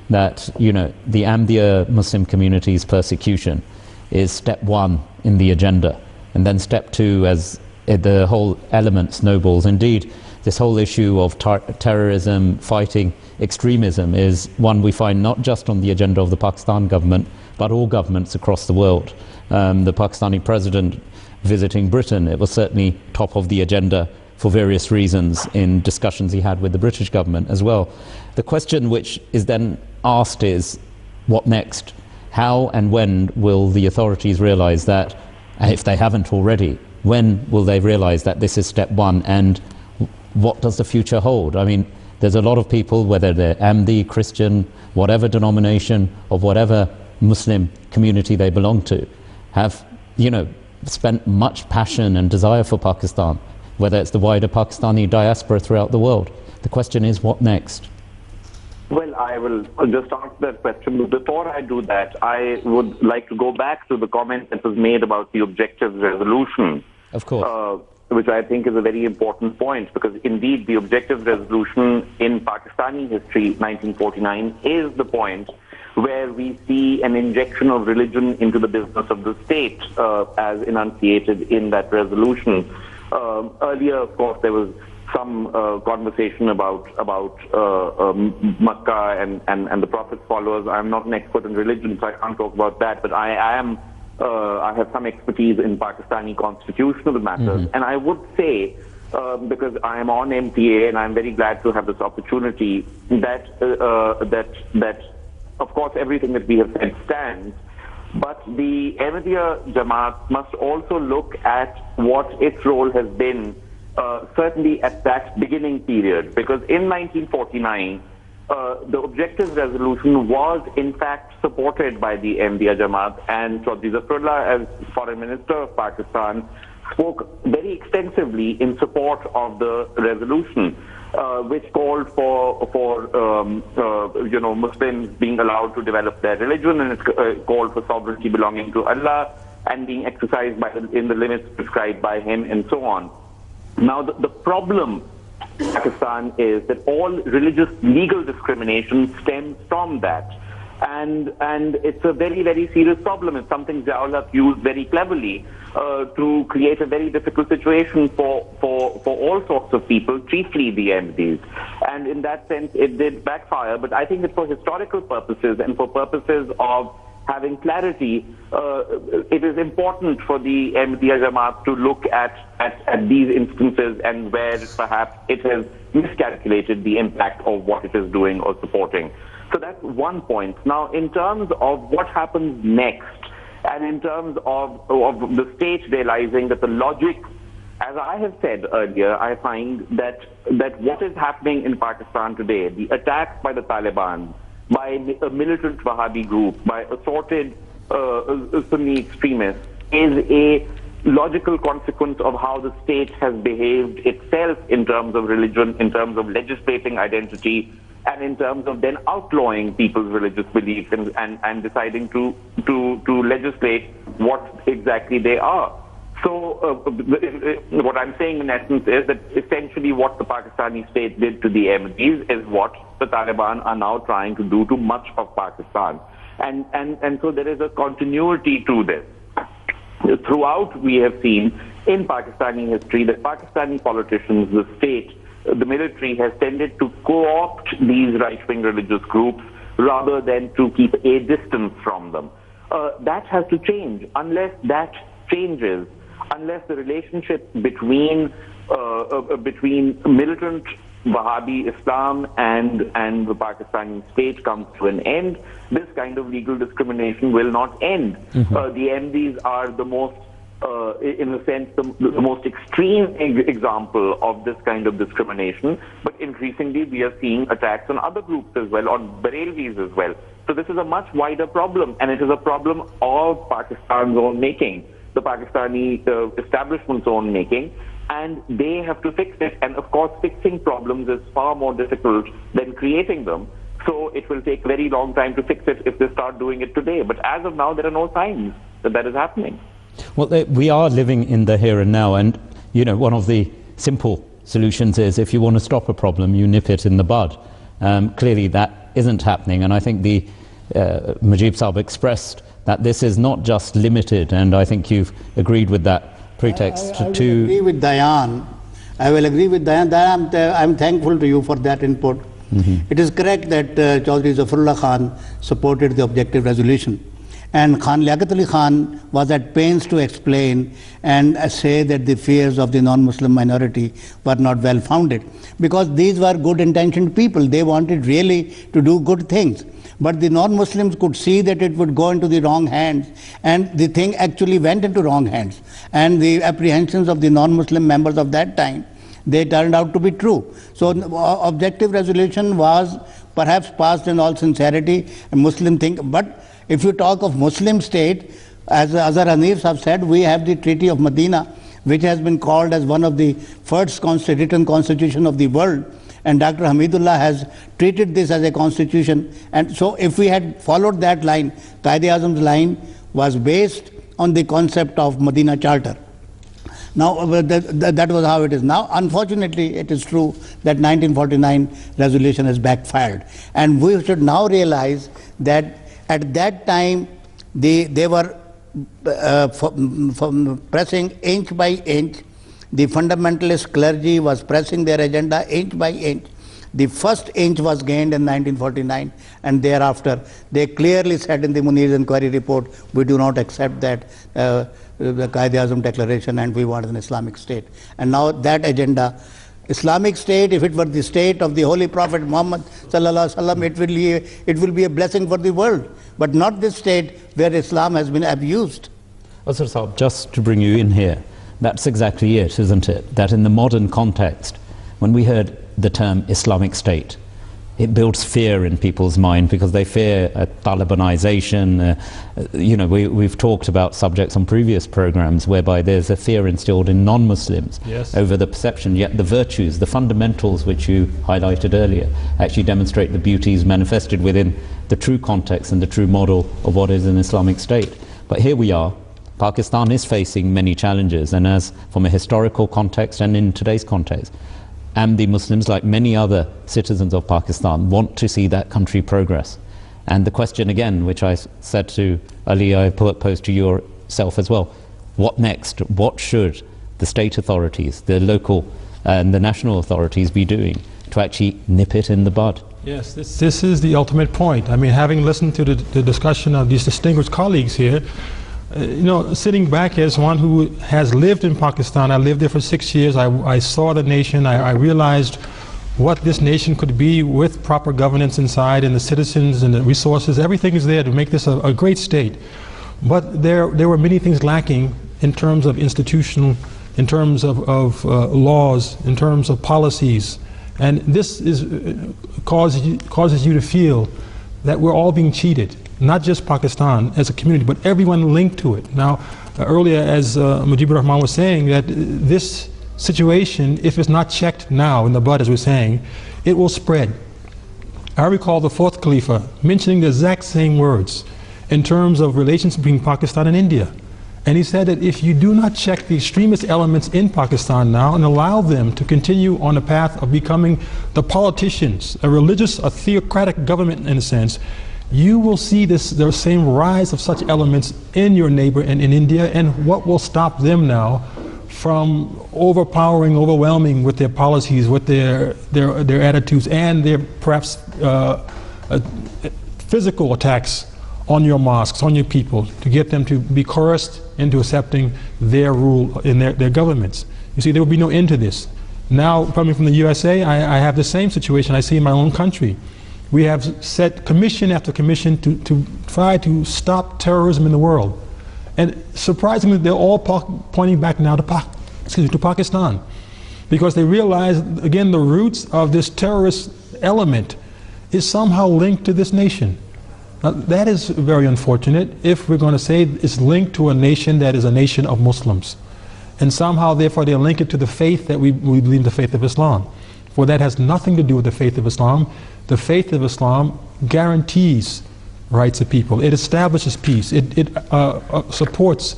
Speaker 1: that, you know, the Ahmadiyya Muslim community's persecution is step one in the agenda, and then step two, as the whole element snowballs. Indeed, this whole issue of terrorism, fighting extremism, is one we find not just on the agenda of the Pakistan government, but all governments across the world. The Pakistani president visiting Britain, it was certainly top of the agenda for various reasons in discussions he had with the British government as well. The question which is then asked is, what next? How and when will the authorities realize that, if they haven't already, when will they realize that this is step one, and what does the future hold? I mean, there's a lot of people, whether they're Ahmadi, Christian, whatever denomination of whatever Muslim community they belong to, have, you know, spent much passion and desire for Pakistan, whether it's the wider Pakistani diaspora throughout the world. The question is, what next?
Speaker 4: Well, I will just answer that question. But before I do that, I would like to go back to the comment that was made about the objective resolution.
Speaker 1: Of course.
Speaker 4: Which I think is a very important point, because indeed the objective resolution in Pakistani history, 1949, is the point where we see an injection of religion into the business of the state, as enunciated in that resolution. Earlier, of course, there was some conversation about Makkah and the Prophet's followers. I'm not an expert in religion, so I can't talk about that, but I have some expertise in Pakistani constitutional matters. And I would say, because I am on MTA and I'm very glad to have this opportunity, that of course everything that we have said stands, but the Ahmadiyya Jamaat must also look at what its role has been, certainly at that beginning period, because in 1949, the objective resolution was in fact supported by the Ahmadiyya Jamaat, and Chaudhry Zafrullah, as Foreign Minister of Pakistan, spoke very extensively in support of the resolution, which called for Muslims being allowed to develop their religion, and it called for sovereignty belonging to Allah and being exercised in the limits prescribed by Him, and so on. Now, the problem in Pakistan is that all religious legal discrimination stems from that. And it's a very, very serious problem. It's something Ziaul used very cleverly to create a very difficult situation for all sorts of people, chiefly the Ahmadis. And in that sense, it did backfire. But I think that for historical purposes and for purposes of having clarity, it is important for the Ahmadiyya Jamaat to look at these instances and where perhaps it has miscalculated the impact of what it is doing or supporting. So that's one point. Now, in terms of what happens next, and in terms of the state realizing that the logic, as I have said earlier, I find that what is happening in Pakistan today, the attacks by the Taliban, by a militant Wahhabi group, by assorted Sunni extremists, is a logical consequence of how the state has behaved itself in terms of religion, in terms of legislating identity, and in terms of then outlawing people's religious beliefs and deciding to legislate what exactly they are. So what I'm saying in essence is that essentially what the Pakistani state did to the Ahmadis is what the Taliban are now trying to do to much of Pakistan. And so there is a continuity to this. Throughout, we have seen in Pakistani history that Pakistani politicians, the state, the military has tended to co-opt these right-wing religious groups rather than to keep a distance from them. That has to change. Unless that changes, unless the relationship between militant Wahhabi Islam and the Pakistani state comes to an end, this kind of legal discrimination will not end. The Ahmadis are the most, in a sense, the most extreme example of this kind of discrimination. But increasingly, we are seeing attacks on other groups as well, on Barelvis as well. So this is a much wider problem, and it is a problem of Pakistan's own making, the Pakistani establishment's own making, and they have to fix it. And of course, fixing problems is far more difficult than creating them. So it will take a very long time to fix it if they start doing it today. But as of now, there are no signs that that is happening.
Speaker 1: Well, we are living in the here and now, and one of the simple solutions is if you want to stop a problem, you nip it in the bud. Clearly, that isn't happening, and I think the Mujib Saab expressed that this is not just limited, and I think you've agreed with that pretext
Speaker 2: I will agree with Dayan. I will agree with Dayan. Dayan, I'm thankful to you for that input. It is correct that Chaudhry Zafarullah Khan supported the objective resolution. And Khan Liaquat Ali Khan was at pains to explain and say that the fears of the non-Muslim minority were not well founded, because these were good-intentioned people. They wanted really to do good things. But the non-Muslims could see that it would go into the wrong hands, and the thing actually went into wrong hands. And the apprehensions of the non-Muslim members of that time, they turned out to be true. So objective resolution was perhaps passed in all sincerity, a Muslim thing. But if you talk of Muslim state, as Azhar Hanif have said, we have the Treaty of Medina, which has been called as one of the first written constitution of the world. And Dr. Hamidullah has treated this as a constitution. And so if we had followed that line, Quaid-e-Azam's line was based on the concept of Medina Charter. Now, that was how it is. Now, unfortunately, it is true that 1949 resolution has backfired. And we should now realize that at that time, they were pressing inch by inch. The fundamentalist clergy was pressing their agenda inch by inch. The first inch was gained in 1949, and thereafter they clearly said in the Munir's inquiry report, we do not accept that the Quaid-e-Azam declaration, and we want an Islamic state. And now that agenda, Islamic state, if it were the state of the Holy Prophet Muhammad sallallahu alaihi wasallam, it will be a blessing for the world, but not this state where Islam has been abused.
Speaker 1: Azhar Saab, just to bring you in here, that's exactly it, isn't it? That in the modern context, when we heard the term Islamic State, it builds fear in people's mind because they fear Talibanization. You know, we've talked about subjects on previous programs whereby there's a fear instilled in non-Muslims over the perception, yet the virtues, the fundamentals which you highlighted earlier, actually demonstrate the beauties manifested within the true context and the true model of what is an Islamic state. But here we are. Pakistan is facing many challenges, and as from a historical context and in today's context, Ahmadi Muslims, like many other citizens of Pakistan, want to see that country progress. And the question again, which I said to Ali, I posed to yourself as well, what next? What should the state authorities, the local and the national authorities be doing to actually nip it in the bud?
Speaker 3: Yes, this is the ultimate point. I mean, having listened to the discussion of these distinguished colleagues here, you know, sitting back as one who has lived in Pakistan, I lived there for 6 years, I saw the nation, I realized what this nation could be with proper governance inside, and the citizens and the resources, everything is there to make this a great state. But there were many things lacking in terms of institutional, in terms of laws, in terms of policies. And this causes you to feel that we're all being cheated. Not just Pakistan as a community, but everyone linked to it. Now, earlier, as Mujibur Rahman was saying, that this situation, if it's not checked now in the bud, as we're saying, it will spread. I recall the fourth Khalifa mentioning the exact same words in terms of relations between Pakistan and India. And he said that if you do not check the extremist elements in Pakistan now and allow them to continue on the path of becoming the politicians, a religious, a theocratic government in a sense, you will see the same rise of such elements in your neighbor and in India. And what will stop them now from overwhelming with their policies, with their attitudes, and their perhaps physical attacks on your mosques, on your people, to get them to be coerced into accepting their rule in their governments. You see, there will be no end to this. Now, coming from the USA, I have the same situation I see in my own country. We have set commission after commission to try to stop terrorism in the world. And surprisingly, they're all pointing back now to Pakistan. Because they realize, again, the roots of this terrorist element is somehow linked to this nation. Now, that is very unfortunate if we're going to say it's linked to a nation that is a nation of Muslims. And somehow, therefore, they link it to the faith that we believe, the faith of Islam. For that has nothing to do with the faith of Islam. The faith of Islam guarantees rights of people. It establishes peace. It supports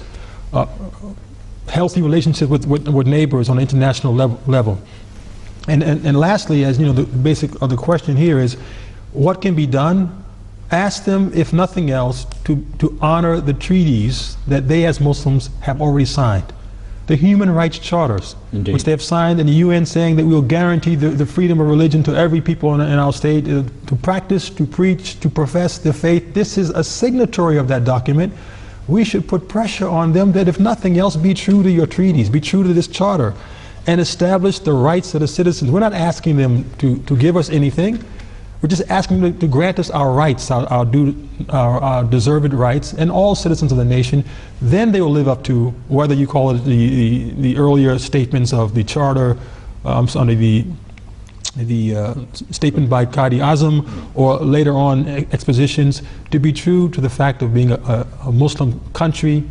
Speaker 3: healthy relationships with neighbors on an international level. And lastly, as you know, the basic of the question here is, what can be done? Ask them, if nothing else, to honor the treaties that they as Muslims have already signed. The human rights charters, indeed, which they have signed in the UN, saying that we will guarantee the freedom of religion to every people in our state, to practice, to preach, to profess their faith. This is a signatory of that document. We should put pressure on them that, if nothing else, be true to your treaties, be true to this charter, and establish the rights of the citizens. We're not asking them to give us anything. We're just asking them to grant us our rights, our deserved rights, and all citizens of the nation. Then they will live up to, whether you call it the earlier statements of the charter, the statement by Qadi Azam, or later on expositions, to be true to the fact of being a Muslim country,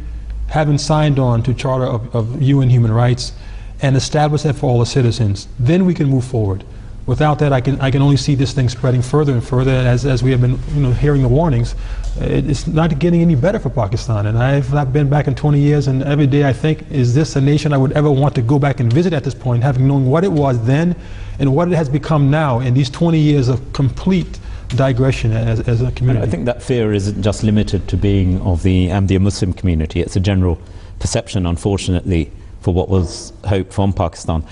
Speaker 3: having signed on to Charter of UN human rights, and establish that for all the citizens. Then we can move forward. Without that, I can only see this thing spreading further and further. As we have been, hearing the warnings, it's not getting any better for Pakistan. And I've not been back in 20 years, and every day I think, is this a nation I would ever want to go back and visit at this point, having known what it was then and what it has become now in these 20 years of complete digression as a community.
Speaker 1: I think that fear isn't just limited to being of the Ahmadiyya Muslim community. It's a general perception, unfortunately, for what was hope from Pakistan.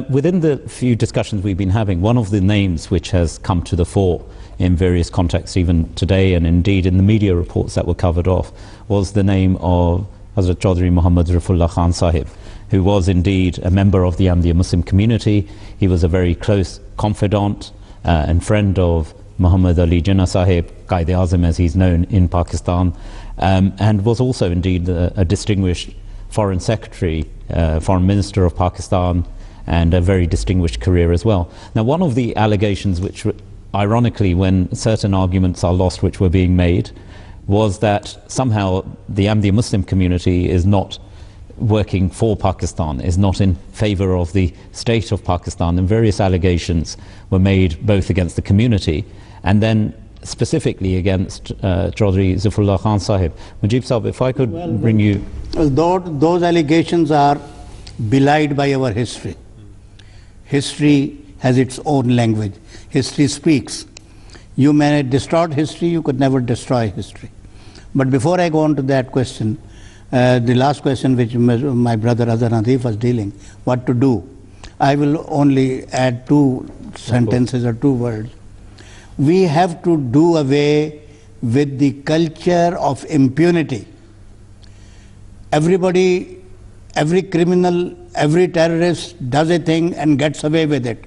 Speaker 1: Within the few discussions we've been having, one of the names which has come to the fore in various contexts, even today, and indeed in the media reports that were covered off, was the name of Hazrat Chaudhry Muhammad Rifullah Khan Sahib, who was indeed a member of the Ahmadiyya Muslim community. He was a very close confidant and friend of Muhammad Ali Jinnah Sahib, Qaid-e-Azam as he's known in Pakistan, and was also indeed a distinguished foreign secretary, foreign minister of Pakistan, and a very distinguished career as well. Now, one of the allegations which ironically, when certain arguments are lost which were being made, was that somehow the Ahmadiyya Muslim community is not working for Pakistan, is not in favor of the state of Pakistan, and various allegations were made both against the community and then specifically against Chaudhry Zafrullah Khan Sahib. Mujib Sahib, if I could bring you...
Speaker 2: Those allegations are belied by our history. History has its own language. History speaks. You may distort history, you could never destroy history. But before I go on to that question, the last question which my brother Azhar Nadeef was dealing, what to do, I will only add two sentences or two words. We have to do away with the culture of impunity. Everybody, every criminal, every terrorist does a thing and gets away with it.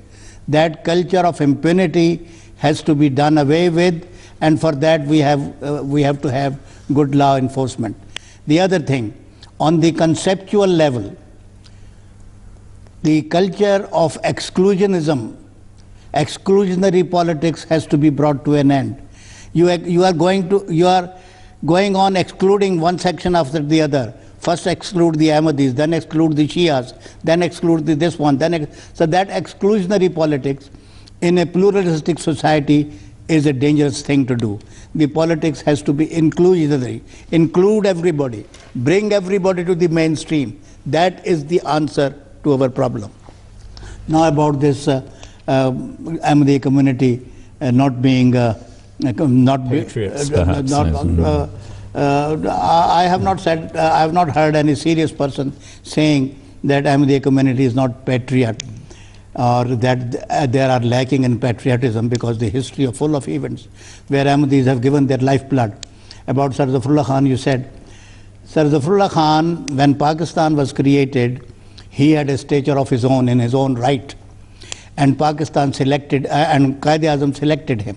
Speaker 2: That culture of impunity has to be done away with, and for that we have to have good law enforcement. The other thing, on the conceptual level, the culture of exclusionism, exclusionary politics has to be brought to an end. You are going on excluding one section after the other. First exclude the Ahmadis, then exclude the Shias, then exclude this one. So that exclusionary politics in a pluralistic society is a dangerous thing to do. The politics has to be inclusionary, include everybody, bring everybody to the mainstream. That is the answer to our problem. Now about this Ahmadiyya community not being
Speaker 1: patriots, perhaps.
Speaker 2: I have not said, I have not heard any serious person saying that Ahmadiyya community is not patriot, or that they are lacking in patriotism, because the history is full of events where Ahmadis have given their lifeblood. About Sir Zafrullah Khan, you said, Sir Zafrullah Khan, when Pakistan was created, he had a stature of his own in his own right, and Pakistan selected, and Quaid-e-Azam selected him.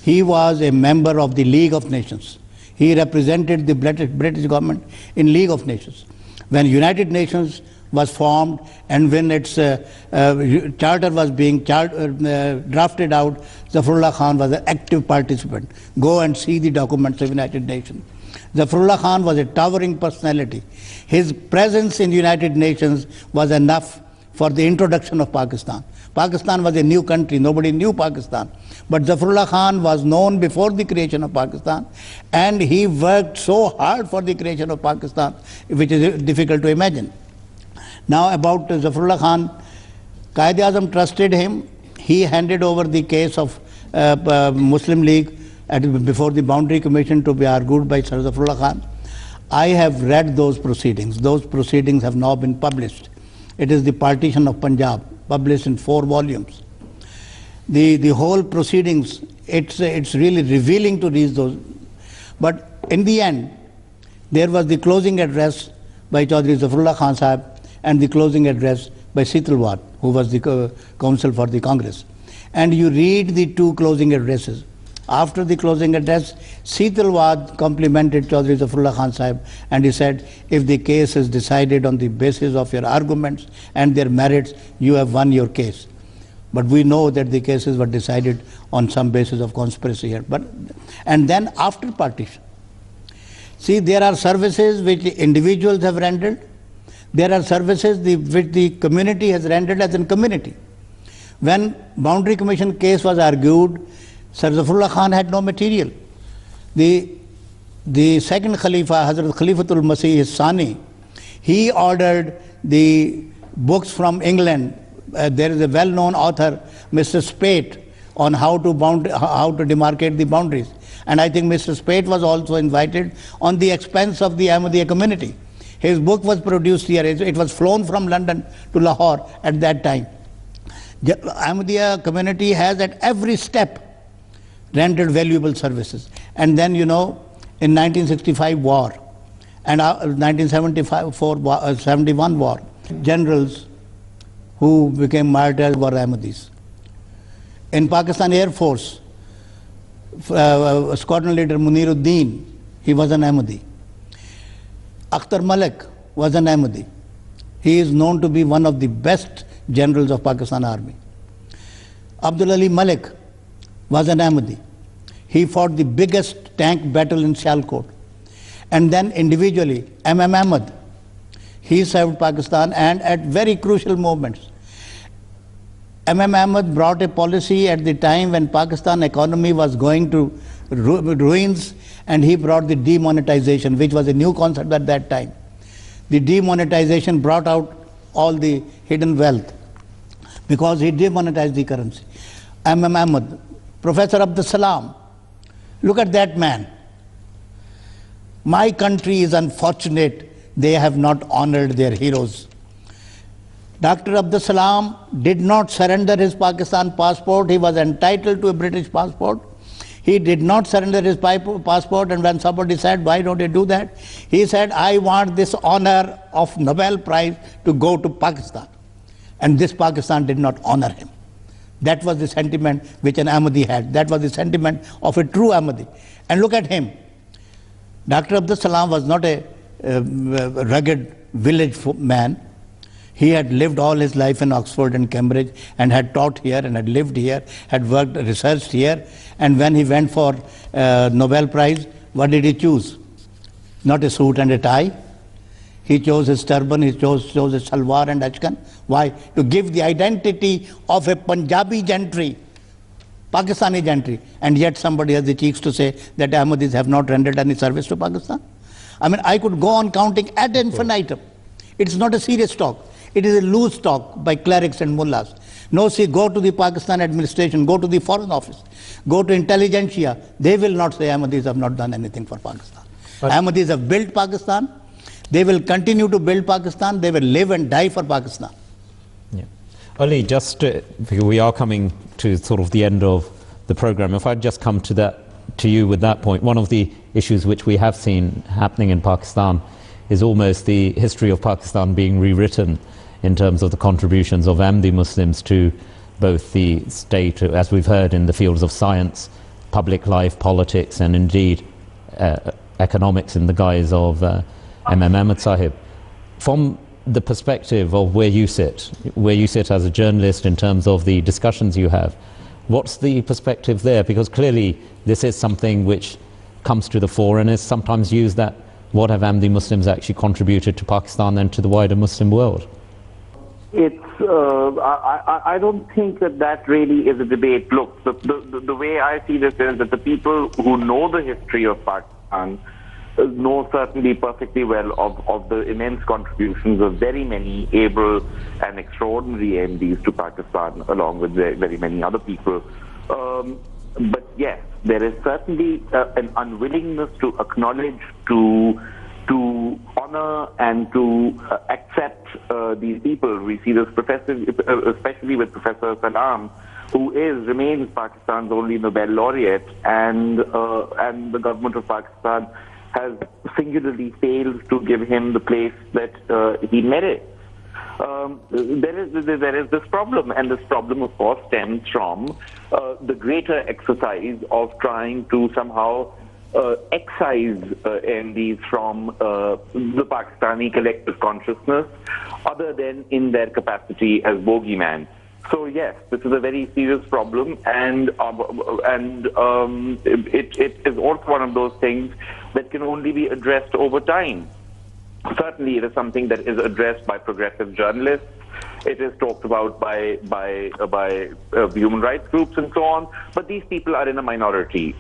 Speaker 2: He was a member of the League of Nations. He represented the British government in League of Nations. When United Nations was formed and when its charter was being drafted out, Zafrullah Khan was an active participant. Go and see the documents of United Nations. Zafrullah Khan was a towering personality. His presence in United Nations was enough for the introduction of Pakistan. Pakistan was a new country, nobody knew Pakistan. But Zafrullah Khan was known before the creation of Pakistan, and he worked so hard for the creation of Pakistan, which is difficult to imagine. Now about Zafrullah Khan, Quaid-e-Azam trusted him. He handed over the case of Muslim League before the Boundary Commission to be argued by Sir Zafrullah Khan. I have read those proceedings. Those proceedings have now been published. It is the partition of Punjab, published in 4 volumes. The whole proceedings, it's really revealing to read those. But in the end, there was the closing address by Chaudhry Zafrullah Khan Sahib and the closing address by Sitalwad, who was the counsel for the Congress. And you read the 2 closing addresses. After the closing address, Sitalwad complimented Chaudhry Zafrullah Khan Sahib, and he said, if the case is decided on the basis of your arguments and their merits, you have won your case. But we know that the cases were decided on some basis of conspiracy here. And then after partition, see, there are services which individuals have rendered. There are services which the community has rendered as a community. When Boundary Commission case was argued, Sir Zafrullah Khan had no material. The second Khalifa, Hazrat Khalifatul Masih Sani, he ordered the books from England. There is a well-known author, Mr. Spate, on how to demarcate the boundaries. And I think Mr. Spate was also invited on the expense of the Ahmadiyya community. His book was produced here. It was flown from London to Lahore at that time. Ahmadiyya community has at every step rendered valuable services. And then, you know, in 1965 war and 1971 war, generals who became martyrs were Ahmadis. In Pakistan Air Force, squadron leader Muniruddin, he was an Ahmadi. Akhtar Malik was an Ahmadi. He is known to be one of the best generals of Pakistan Army. Abdul Ali Malik was an Ahmadi. He fought the biggest tank battle in Sialkot. And then individually, Ahmad, he served Pakistan, and at very crucial moments. Ahmad brought a policy at the time when Pakistan economy was going to ruins, and he brought the demonetization, which was a new concept at that time. The demonetization brought out all the hidden wealth because he demonetized the currency. Ahmad, Professor Abdus Salam, look at that man. My country is unfortunate they have not honored their heroes. Dr. Abdus Salam did not surrender his Pakistan passport. He was entitled to a British passport. He did not surrender his passport, and when somebody said, why don't you do that? He said, I want this honor of Nobel Prize to go to Pakistan. And this Pakistan did not honor him. That was the sentiment which an Ahmadi had. That was the sentiment of a true Ahmadi. And look at him. Dr. Abdus Salam was not a rugged village man. He had lived all his life in Oxford and Cambridge, and had taught here, and had lived here, had worked, researched here. And when he went for Nobel Prize, what did he choose? Not a suit and a tie. He chose his turban, he chose his salwar and ashkan. Why? To give the identity of a Punjabi gentry, Pakistani gentry. And yet somebody has the cheeks to say that Ahmadis have not rendered any service to Pakistan. I mean, I could go on counting ad infinitum. It's not a serious talk. It is a loose talk by clerics and mullahs. No, see, go to the Pakistan administration, go to the Foreign Office, go to intelligentsia. They will not say Ahmadis have not done anything for Pakistan. Ahmadis have built Pakistan. They will continue to build Pakistan. They will live and die for Pakistan.
Speaker 1: Yeah. Ali, just we are coming to sort of the end of the program. If I'd just come to you with that point, one of the issues which we have seen happening in Pakistan is almost the history of Pakistan being rewritten in terms of the contributions of Ahmadi Muslims to both the state, as we've heard, in the fields of science, public life, politics, and indeed economics in the guise of Ahmad Sahib. From the perspective of where you sit as a journalist in terms of the discussions you have, what's the perspective there? Because clearly this is something which comes to the fore and is sometimes used that what have Ahmadi Muslims actually contributed to Pakistan and to the wider Muslim world?
Speaker 4: I don't think that really is a debate. Look, the way I see this is that the people who know the history of Pakistan know certainly perfectly well of the immense contributions of very many able and extraordinary MDs to Pakistan, along with very many other people. But yes, there is certainly an unwillingness to acknowledge, to honor and to accept these people. We see this especially with Professor Salam, who remains Pakistan's only Nobel laureate, and the government of Pakistan has singularly failed to give him the place that he merits. There is this problem, and this problem, of course, stems from the greater exercise of trying to somehow excise MDs from the Pakistani collective consciousness, other than in their capacity as bogeyman. So yes, this is a very serious problem, and it is also one of those things that can only be addressed over time. Certainly, it is something that is addressed by progressive journalists. It is talked about by human rights groups and so on. But these people are in a minority.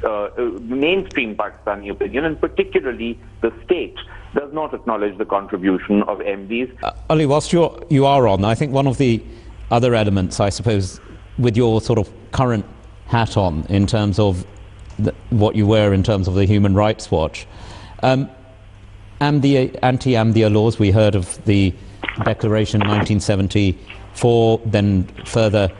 Speaker 4: Mainstream Pakistani opinion, and particularly the state, does not acknowledge the contribution of MDs.
Speaker 1: Ali, whilst you are on, I think one of the other elements, I suppose, with your sort of current hat on, in terms of what you were in terms of the Human Rights Watch, anti-Ahmadiyya laws, we heard of the Declaration 1974, then further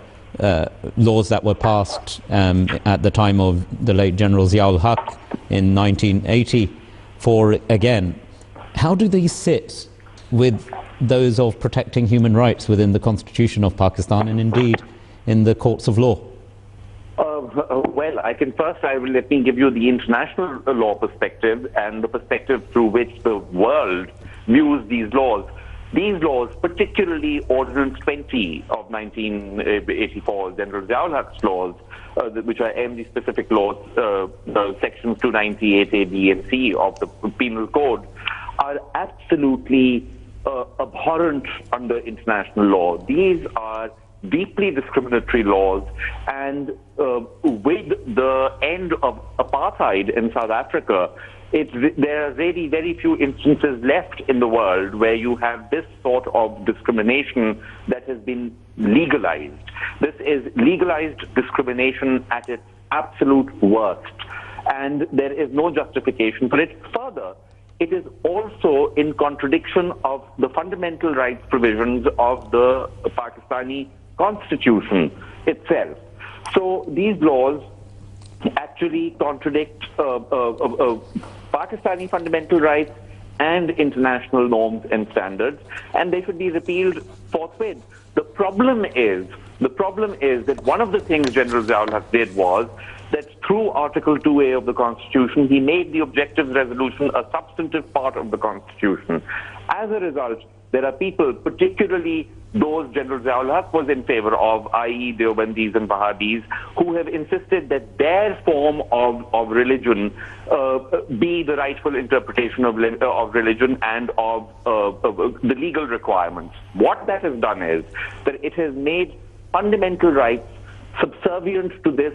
Speaker 1: laws that were passed at the time of the late General Ziaul Haq in 1984 again. How do these sit with those of protecting human rights within the Constitution of Pakistan and indeed in the courts of law?
Speaker 4: Well, let me give you the international law perspective and the perspective through which the world views these laws. these laws, particularly Ordinance 20 of 1984, General Ziaul Haq's laws, which are MD-specific laws, sections 298 A, B, and C of the Penal Code, are absolutely abhorrent under international law. These are deeply discriminatory laws, and with the end of apartheid in South Africa, there are really very few instances left in the world where you have this sort of discrimination that has been legalized. This is legalized discrimination at its absolute worst, and there is no justification for it. Further, it is also in contradiction of the fundamental rights provisions of the Pakistani Constitution itself. So these laws actually contradict Pakistani fundamental rights and international norms and standards, and they should be repealed forthwith. The problem is that one of the things General Ziaul Haq did was that through Article 2A of the Constitution, he made the Objectives Resolution a substantive part of the Constitution. As a result, there are people, particularly those General Ziaul Haq was in favor of, i.e. Deobandis and Wahhabis, who have insisted that their form of religion be the rightful interpretation of religion and of the legal requirements. What that has done is that it has made fundamental rights subservient to this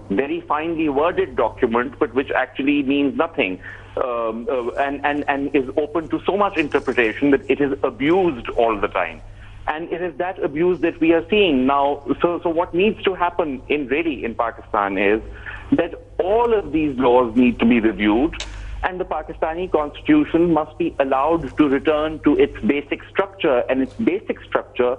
Speaker 4: very finely worded document, but which actually means nothing, and is open to so much interpretation that it is abused all the time. And it is that abuse that we are seeing now. So what needs to happen in Pakistan is that all of these laws need to be reviewed, and the Pakistani Constitution must be allowed to return to its basic structure, and its basic structure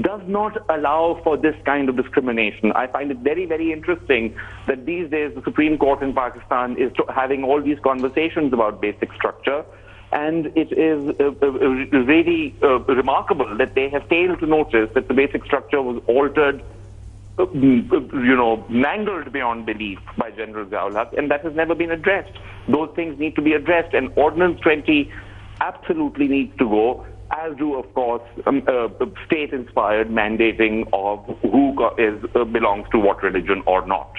Speaker 4: does not allow for this kind of discrimination. I find it very, very interesting that these days the Supreme Court in Pakistan is having all these conversations about basic structure, and it is really remarkable that they have failed to notice that the basic structure was altered, mangled beyond belief by General Ziaul Haq, and that has never been addressed. Those things need to be addressed, and Ordinance 20 absolutely needs to go, as do, of course, state-inspired mandating of who belongs to what religion or not.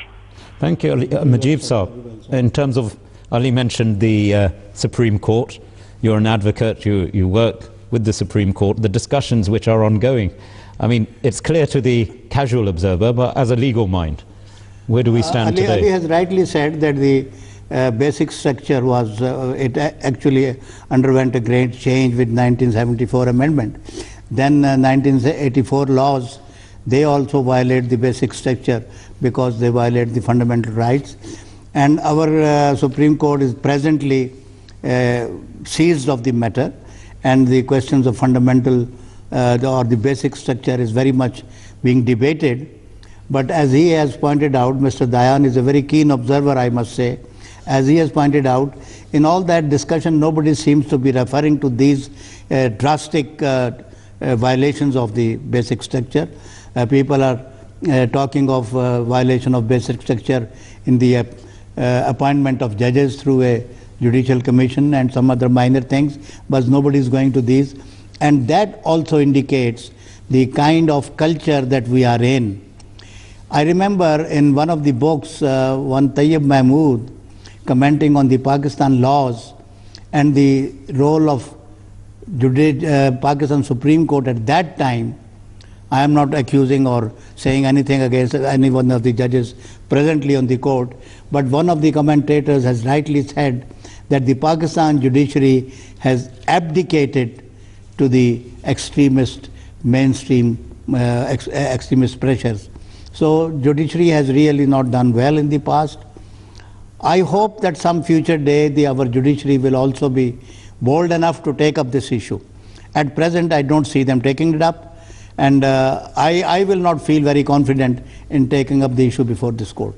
Speaker 1: Thank you, Majib Saab. In terms of, Ali mentioned the Supreme Court. You're an advocate, you work with the Supreme Court, the discussions which are ongoing. I mean, it's clear to the casual observer, but as a legal mind, where do we stand today?
Speaker 2: Ali has rightly said that the basic structure was, it actually underwent a great change with 1974 amendment. Then 1984 laws, they also violate the basic structure because they violate the fundamental rights. And our Supreme Court is presently seized of the matter, and the questions of fundamental or the basic structure is very much being debated. But as he has pointed out, Mr. Dayan is a very keen observer, I must say. As he has pointed out, in all that discussion, nobody seems to be referring to these drastic violations of the basic structure. People are talking of violation of basic structure in the appointment of judges through a judicial commission and some other minor things, but nobody is going to these. And that also indicates the kind of culture that we are in. I remember in one of the books, one Tayyib Mahmood, commenting on the Pakistan laws and the role of Pakistan Supreme Court at that time. I am not accusing or saying anything against any one of the judges presently on the court, but one of the commentators has rightly said that the Pakistan judiciary has abdicated to the extremist mainstream extremist pressures. So judiciary has really not done well in the past. I hope that some future day our judiciary will also be bold enough to take up this issue. At present, I don't see them taking it up, and I will not feel very confident in taking up the issue before this court.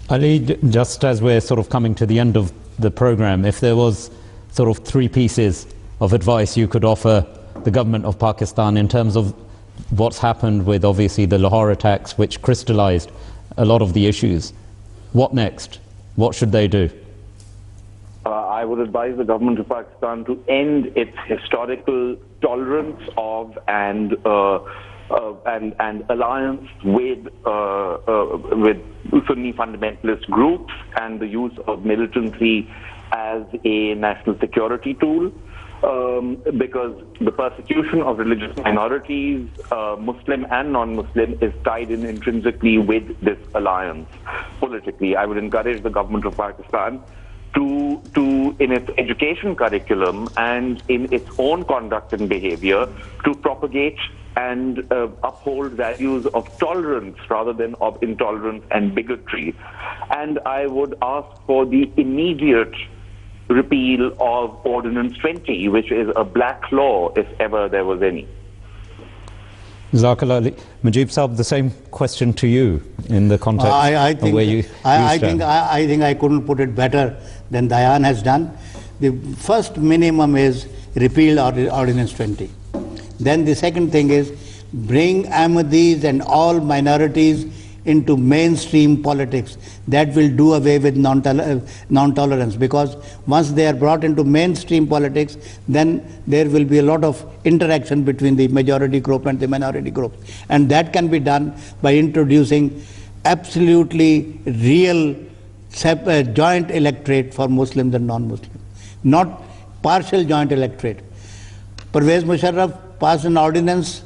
Speaker 1: Ali, just as we're sort of coming to the end of the program, if there was sort of 3 pieces of advice you could offer the government of Pakistan in terms of what's happened with obviously the Lahore attacks, which crystallized a lot of the issues, what next? What should they do?
Speaker 4: I I would advise the government of Pakistan to end its historical tolerance of and alliance with Sunni fundamentalist groups and the use of militancy as a national security tool, because the persecution of religious minorities, Muslim and non-Muslim, is tied in intrinsically with this alliance politically. I would encourage the government of Pakistan to in its education curriculum and in its own conduct and behavior, to propagate and uphold values of tolerance rather than of intolerance and bigotry. And I would ask for the immediate repeal of Ordinance 20, which is a black law if ever there was any.
Speaker 1: Jazakallah. Mujib Sahab, the same question to you in the context of where you stand.
Speaker 2: I think I couldn't put it better than Dayan has done. The first minimum is repeal Ordinance 20. Then the second thing is bring Ahmadis and all minorities into mainstream politics. That will do away with non-tolerance, because once they are brought into mainstream politics, then there will be a lot of interaction between the majority group and the minority group. And that can be done by introducing absolutely real joint electorate for Muslims and non-Muslims, not partial joint electorate. Pervez Musharraf passed an ordinance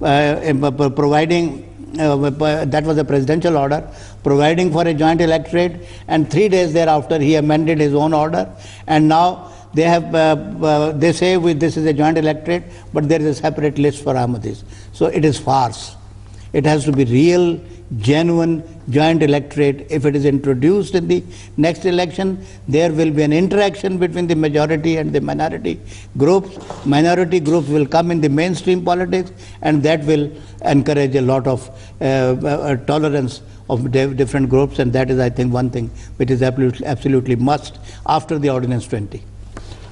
Speaker 2: providing, that was a presidential order, providing for a joint electorate, and 3 days thereafter he amended his own order, and now they have they say this is a joint electorate, but there is a separate list for Ahmadis. So it is farce. It has to be real, genuine joint electorate. If it is introduced in the next election, there will be an interaction between the majority and the minority groups. Minority groups will come in the mainstream politics, and that will encourage a lot of tolerance of different groups, and that is, I think, one thing which is absolutely must after the Ordinance 20.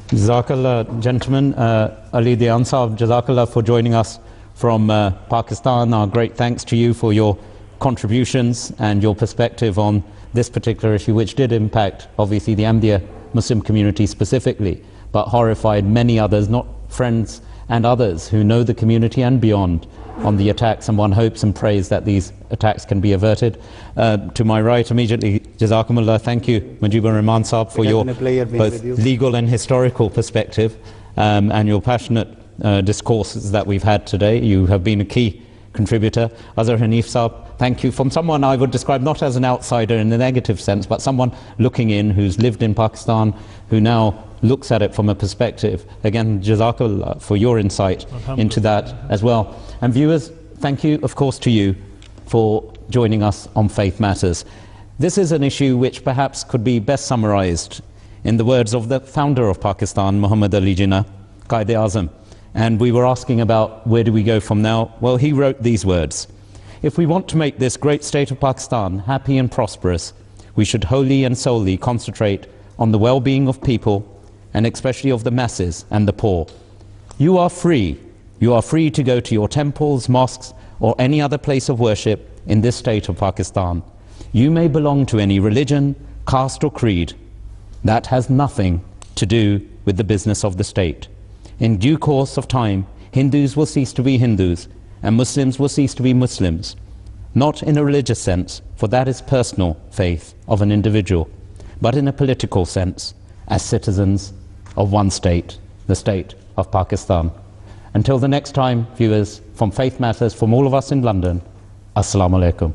Speaker 1: Jazakallah, gentlemen. Ali Dayan Sahab, Jazakallah for joining us from Pakistan. Our great thanks to you for your contributions and your perspective on this particular issue, which did impact, obviously, the Ahmadiyya Muslim community specifically, but horrified many others, not friends and others who know the community and beyond, on the attacks, and one hopes and prays that these attacks can be averted. To my right immediately, Jazakumullah, thank you, Mujibur Rahman Sahab, for your both legal and historical perspective and your passionate discourses that we've had today. You have been a key contributor. Azhar Hanif Sahab, thank you, from someone I would describe not as an outsider in the negative sense, but someone looking in, who's lived in Pakistan, who now looks at it from a perspective. Again, Jazakallah for your insight into that as well. And viewers, thank you, of course, to you for joining us on Faith Matters. This is an issue which perhaps could be best summarized in the words of the founder of Pakistan, Muhammad Ali Jinnah, Qaid-e-Azam. And we were asking about where do we go from now? Well, he wrote these words: if we want to make this great state of Pakistan happy and prosperous, we should wholly and solely concentrate on the well-being of people, and especially of the masses and the poor. You are free. You are free to go to your temples, mosques, or any other place of worship in this state of Pakistan. You may belong to any religion, caste or creed. That has nothing to do with the business of the state. In due course of time, Hindus will cease to be Hindus, and Muslims will cease to be Muslims. Not in a religious sense, for that is personal faith of an individual, but in a political sense, as citizens of one state, the state of Pakistan. Until the next time, viewers, from Faith Matters, from all of us in London, Assalamu alaikum.